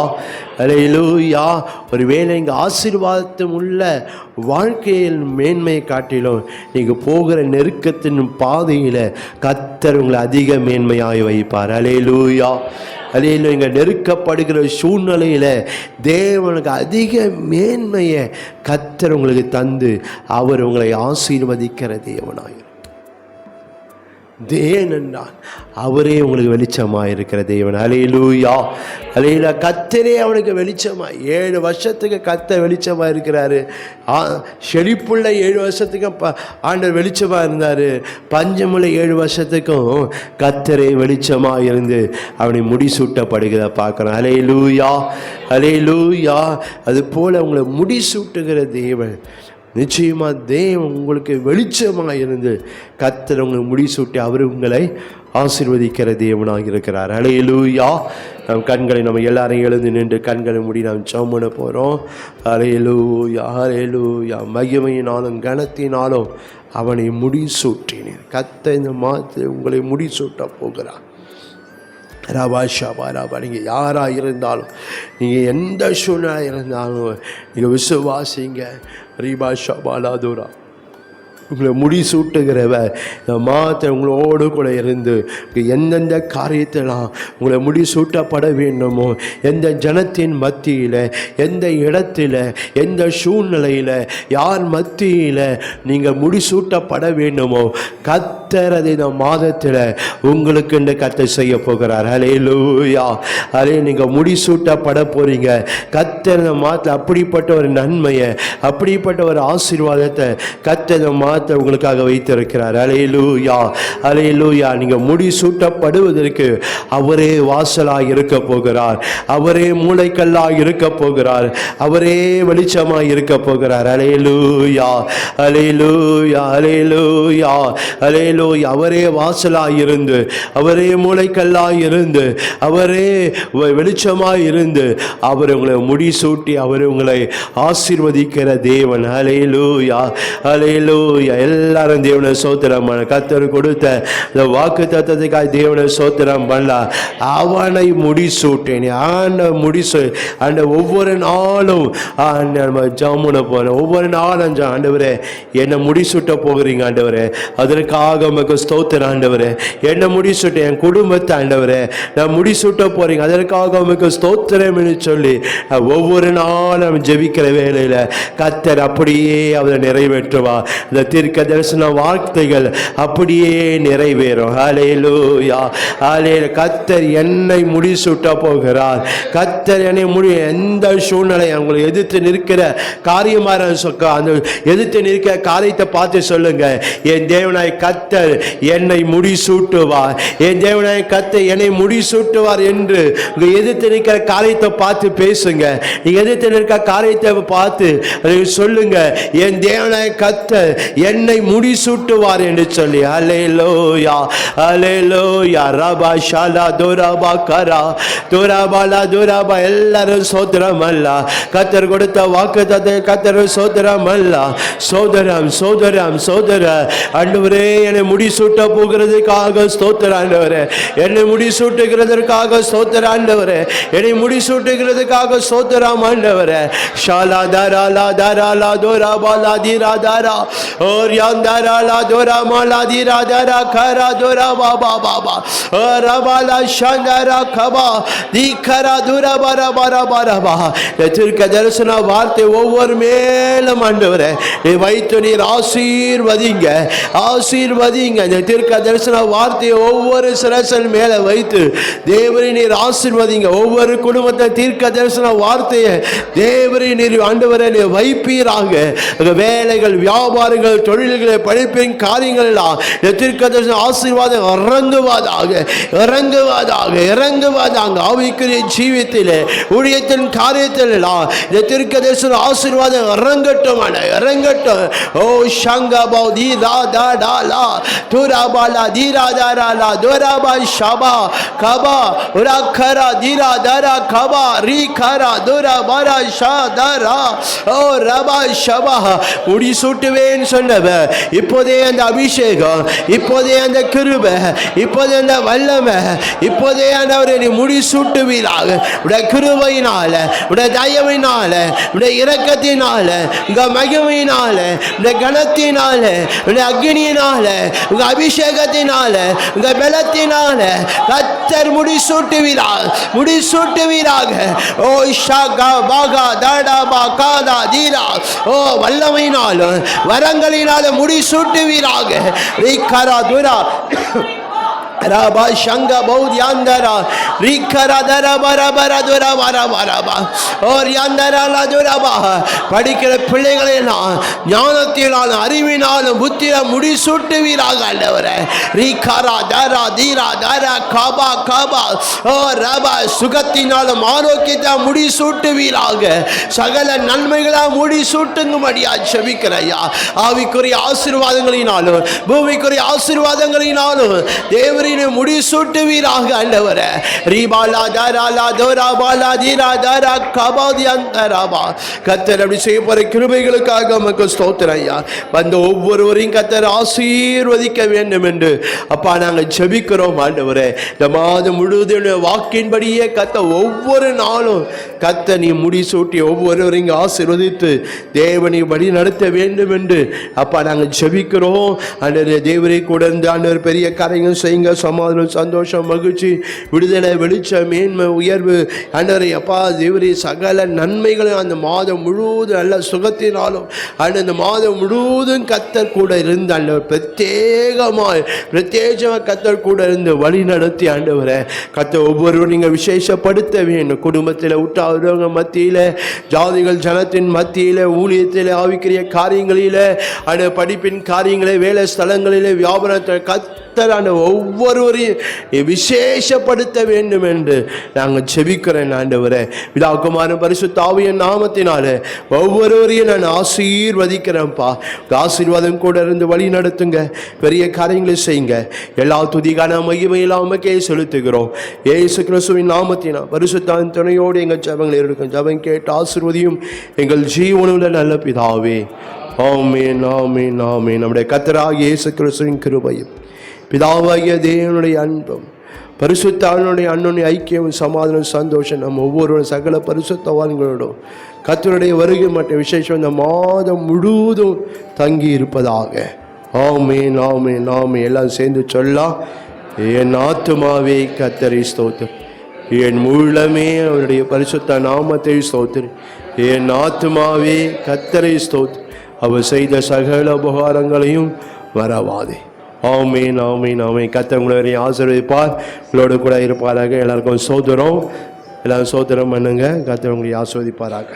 அல்லேலூயா. ஒரு வேளை இங்கே ஆசீர்வாதத்தும் உள்ள வாழ்க்கையில் மேன்மையை காட்டிலும் நீங்கள் போகிற நெருக்கத்தின் பாதையில் கர்த்தர் உங்களை அதிக மேன்மையாய் வைப்பார். அல்லேலூயா, அல்லேலூயா. இங்கே நெருக்கப்படுகிற சூழ்நிலையில் தேவனுக்கு அதிக மேன்மையை கர்த்தர் உங்களுக்கு தந்து அவர் உங்களை ஆசீர்வதிக்கிற தேவனாய். தேவனான் அவரே உங்களுக்கு வெளிச்சமாக இருக்கிற தேவன். அல்லேலூயா, அல்லேலூயா. கர்த்தரே அவனுக்கு வெளிச்சமாக 7 வருஷத்துக்கு கர்த்தர் வெளிச்சமாக இருக்கிறாரு. செழிப்புள்ள 7 வருஷத்துக்கு ஆண்டவர் வெளிச்சமாக இருந்தார். பஞ்சமுள்ள 7 வருஷத்துக்கும் கர்த்தரே வெளிச்சமாக இருந்து அவனை முடிசூட்டப்படுகிறத பார்க்குறோம். அல்லேலூயா, அல்லேலூயா. அது போல் உங்களை முடிசூட்டுகிற தேவன் நிச்சயமாக தேவன் உங்களுக்கு வெளிச்சமாக இருந்து கர்த்தர் உங்களுக்கு முடிசூட்டி அவர் உங்களை ஆசீர்வதிக்கிற தேவனாக இருக்கிறார். அல்லேலூயா. நம் கண்களை நம்ம எல்லாரையும் எழுந்து நின்று கண்களை மூடி நாம் ஜெபம் பண்ண போகிறோம். அல்லேலூயா, அல்லேலூயா. மகிமையினாலும் கனத்தினாலும் அவனை முடிசூட்டினேன். கர்த்தர் இந்த மாதத்தில் உங்களை முடிசூட்ட போகிறார். ரபா ஷபா ரபா. நீங்கள் யாராக இருந்தாலும், நீங்கள் எந்த சூழ்நிலை இருந்தாலும் நீங்கள் விசுவாசிங்க. ரீபா ஷபா லாதுரா. உங்களை முடிசூட்டுகிறவ இந்த மாதத்தை உங்களோடு கூட இருந்து எந்தெந்த காரியத்தெல்லாம் உங்களை முடிசூட்டப்பட வேண்டுமோ, எந்த ஜனத்தின் மத்தியில், எந்த இடத்துல, எந்த சூழ்நிலையில், யார் மத்தியில் நீங்கள் முடிசூட்டப்பட வேண்டுமோ கர்த்தர் அதை இந்த மாதத்தில் உங்களுக்கு இந்த கர்த்தர் செய்ய போகிறார். அல்லேலூயா. அதே நீங்கள் முடிசூட்டப்பட போகிறீங்க. கர்த்தர் இந்த மாதத்தில் அப்படிப்பட்ட ஒரு நன்மையை, அப்படிப்பட்ட ஒரு ஆசீர்வாதத்தை கர்த்தர் இந்த மாதத்தை உங்களுக்காக வைத்திருக்கிறார். அல்லேலூயா, அல்லேலூயா. நீங்கள் முடிசூட்டப்படுவதற்கு அவரே வாசலாக இருக்க போகிறார். அவரே மூளைக்கல்லாக இருக்க போகிறார். அவரே வெளிச்சமாக இருக்க போகிறார். அல்லேலூயா, அல்லேலூயா, அல்லேலூயா, அல்லேலூயா. அவரே வாசலாக இருந்து, அவரே மூளைக்கல்லாக இருந்து, அவரே வெளிச்சமாக இருந்து அவர் உங்களை முடிசூட்டி அவர் உங்களை ஆசீர்வதிக்கிற தேவன். அல்லேலூயா, அல்லேலூயா. அல்லேலூயா. எல்லாரும் தேவனை ஸ்தோத்திரம் பண்ண. கர்த்தர் கொடுத்த இந்த வாக்குத்தத்தத்துக்காக தேவனை ஸ்தோத்திரம் பண்ணலாம். அவனை முடிசூட்டேன். அந்த ஒவ்வொரு நாளும் நம்ம ஜாமுன போறோம். ஒவ்வொரு நாளும் ஆண்டவரே என்னை முடிசூட்ட போகிறீங்க ஆண்டவரே. அதற்காக உமக்கு ஸ்தோத்திரம் ஆண்டவரே. என்னை முடிசூட்ட, என் குடும்பத்தை ஆண்டவரே நான் முடிசூட்ட போறீங்க, அதற்காக உமக்கு ஸ்தோத்திரம் என்று சொல்லி ஒவ்வொரு நாளும் ஜெபிக்கிற வேளையில கர்த்தர் அப்படியே அவரை நிறைவேற்றுவா. இந்த தீர்க்க தரிசன வார்த்தைகள் அப்படியே நிறைவேறும். ஹல்லேலூயா, ஹல்லேலூயா. கர்த்தர் என்னை முடிசூட்ட போகிறார். கர்த்தர் என்னை எந்த சூழ்நிலை உங்களை எதிர்த்து நிற்கிற காரியமாக அந்த எதிர்த்து நிற்கிற காரியத்தை பார்த்து சொல்லுங்க, என் தேவனாய் கர்த்தர் என்னை முடிசூட்டுவார், என் தேவனாய் கர்த்தர் என்னை முடிசூட்டுவார் என்று உங்க எதிர்த்து நிற்கிற காரியத்தை பார்த்து பேசுங்க. நீங்க எதிர்த்து நிற்கிற காரியத்தை பார்த்து சொல்லுங்க, என் தேவனாய் கர்த்தர் என்னை முடிசூட்டுவார் என்று சொல்லி. அல்லேலூயா, அல்லேலூயா. ரபா ஷாலா தோராபா கரா தோராபாலா தோராபா. எல்லாரும் சோதரம் அல்ல. கர்த்தர் கொடுத்த வாக்குத்தத்தத்தை கர்த்தர் சோதரம் அல்ல. சோதரம் சோதரம் சோதர ஆண்டவரே என்னை முடிசூட்ட போகிறதுக்காக ஸ்தோத்திரம் ஆண்டவரே. என்னை முடிசூட்டுகிறதற்காக ஸ்தோத்திரம் ஆண்டவரே. என்னை முடிசூட்டுகிறதுக்காக ஸ்தோத்திரம் ஆண்டவரே. ஷாலா தாராலா தாராலா தோராபாலா தீரா தாரா ஓர் யாந்தாராலா தோராமாலா தீரா தாரா கரா தோரா பாபா பாபா ரபாலா ஷாந்தாரா கபா தீக்கரா துரா பாரா பாரா பாரா பா. தீர்க்க தரிசன வார்த்தை ஒவ்வொரு மேலும் ஆண்டவரே நீ வைத்து நீர் ஆசீர்வதிங்க, ஆசீர்வதிங்க. இந்த தீர்க்க தரிசன வார்த்தையை ஒவ்வொரு சிரசல் மேல வைத்து தேவரை நீர் ஆசீர்வதிங்க. ஒவ்வொரு குடும்பத்தை தீர்க்க தரிசன வார்த்தையை தேவரை நீர் ஆண்டவரை நீர் வைப்பீராக. வேலைகள், வியாபாரங்கள், தொழில்களை, படிப்பின் காரியங்கள் எல்லாம் இந்த தீர்க்க தரிசன ஆசீர்வாதம் இறங்குவதாக, இறங்குவதாக, இறங்குவதாக. ஆவிக்குரிய ஜீவியத்திலே ஊழியத்தின் காரியத்தில் எல்லாம் இந்த தீர்க்க தரிசன ஆசீர்வாதம் இறங்கட்டும், இறங்கட்டும். ஓ ஷங்கபோ தீரா தாடா துராபாலா தீரா தாராலா துராபா ஷபா கபா உராக்கரா தீரா தாரா கபா ரீ கரா துரா பாரா ஷா தாரா ஓ ரபா ஷபா. முடிசூட்டுவேன் சொன்னவ இப்போதே அந்த அபிஷேகம், இப்போதே அந்த கிருபை, இப்போதே அந்த வல்லமை, இப்போதே ஆண்டவரே நீ முடிசூட்டுவீராக. உடைய கிருபையினால, உடைய தயவினால, உடைய இரக்கத்தினால, உங்க மகிமையினால, உடைய கனத்தினால, உடைய அக்னியினால, உங்க அபிஷேகத்தினால, உங்க பலத்தினால கர்த்தர் முடிசூட்டுவீராக, முடிசூட்டுவீராக. ஓ ஷாகா பாகா தாடா பா காதா தீரா ஓ வல்லமையினாலும் வரங்களினாலும் முடிசூட்டுவீராக. ரீகரா துரா ரபா ஷங்க பௌத் யாந்தரா ரீகரா தர பரபர துர வரபரபா ஓர் யாந்தரா துரபா. படிக்கிற பிள்ளைகளெல்லாம் ஞானத்தினாலும் அறிவினாலும் புத்திர முடிசூட்டுவீராக ஆண்டவரே. ரீகரா தரா தீரா தர கபா கபா ஓ ரபா. சுகத்தினாலும் ஆரோக்கியத்தை முடிசூட்டுவீராக. சகல நன்மைகளா முடிசூட்டுங்கும்படியா ஜெபிக்கிறையா. ஆவிக்குரிய ஆசீர்வாதங்களினாலும் பூமிக்குரிய ஆசீர்வாதங்களினாலும் தேவரே முடிசூட்டுவீராக ஆண்டவரே. ரீபாலா தாராலா தோராபாலா தீரா தாரா கபாதி அந்தராபா. கர்த்தர் அப்படி செய்ய போற கிருபைகளுக்காக உமக்கு ஸ்தோத்திரம் ஐயா. வந்த ஒவ்வொருவரையும் கர்த்தர் ஆசீர்வதிக்க வேண்டும் என்று அப்பா நாங்கள் ஜெபிக்கிறோம் ஆண்டவரே. இந்த மாதம் முழுவதும் வாக்கின்படியே கர்த்தர் ஒவ்வொரு நாளும் கர்த்தர் நீ முடிசூட்டி ஒவ்வொருவரையும் ஆசீர்வதித்து தேவனை வழி நடத்த வேண்டும் என்று அப்பா நாங்கள் ஜெபிக்கிறோம் ஆண்டவரே. தேவரை கூட இருந்து ஆண்டவர் பெரிய காரியங்கள் செய்யுங்க. சமாதானம், சந்தோஷம், மகிழ்ச்சி, விடுதலை, வெளிச்சம், மேன்மை, உயர்வு ஆண்டவரே அப்பா தேவரே சகல நன்மைகளும் அந்த மாதம் முழுவதும் நல்ல சுகத்தினாலும் அந்த மாதம் முழுவதும் கர்த்தர் கூட இருந்து ஆண்டவர் பிரத்யேகமாக கர்த்தர் கூட இருந்து வழி நடத்தி ஆண்டவரை கர்த்தர் ஒவ்வொருவரும் நீங்கள் விசேஷப்படுத்த வேண்டும். குடும்பத்தில் உற்றாதவங்க மத்தியில், ஜாதிகள் ஜனத்தின் மத்தியில், ஊழியத்தில், ஆவிக்குரிய காரியங்களில், அந்த படிப்பின் காரியங்களை, வேலை ஸ்தலங்களில், வியாபாரத்தை கர்த்தரான ஒவ்வொருவரையும் விசேஷப்படுத்த வேண்டும் என்று நாங்கள் ஜெபிக்கிறேன் ஆண்டவரே. பிதா குமாரன் பரிசுத்த ஆவியின் நாமத்தினாலே ஒவ்வொருவரையும் நான் ஆசீர்வதிக்கிறேன்ப்பா. ஆசீர்வாதம் கூட இருந்து வழி நடத்துங்க, பெரிய காரியங்களை செய்யுங்க. எல்லா துதிகான மகிமையெல்லாம் உமக்கே செலுத்துகிறோம். இயேசு கிறிஸ்துவின் நாமத்தினால் பரிசுத்த துணையோடு எங்கள் ஜெபங்களை இருக்கும். ஜெபம் கேட்டு ஆசீர்வதியும் எங்கள் ஜீவனுள்ள நல்ல பிதாவே. ஆமென் ஆமென் ஆமென். நம்முடைய கர்த்தராகிய இயேசு கிறிஸ்துவின் கிருபையும் பிதாவாகிய தேவனுடைய அன்பும் பரிசுத்தாவினுடைய அன்னுடைய ஐக்கியம் சமாதானம் சந்தோஷம் நம் ஒவ்வொருவரும் சகல பரிசுத்தவான்களோடும் கர்த்தருடைய வருகை மற்றும் விசேஷம் இந்த மாதம் முழுவதும் தங்கி இருப்பதாக. ஆமென் ஆமென் ஆமென். எல்லாம் சேர்ந்து சொல்லலாம். என் ஆத்துமாவே கர்த்தரை ஸ்தோத்திரி, என் உள்ளமே அவருடைய பரிசுத்த நாமத்தை ஸ்தோத்திரி. என் ஆத்துமாவே கர்த்தரை ஸ்தோத்திரி, அவர் செய்த சகல உபகாரங்களையும் மறவாதே. ஆமென் ஆமென் ஆமென். கர்த்தர் உங்களை ஆசீர்வதிப்பார், உங்களோடு கூட இருப்பாராக. எல்லாருக்கும் சோதரம், எல்லாரும் சோதரம் பண்ணுங்க. கர்த்தர் உங்களை ஆசீர்வதிப்பாராக.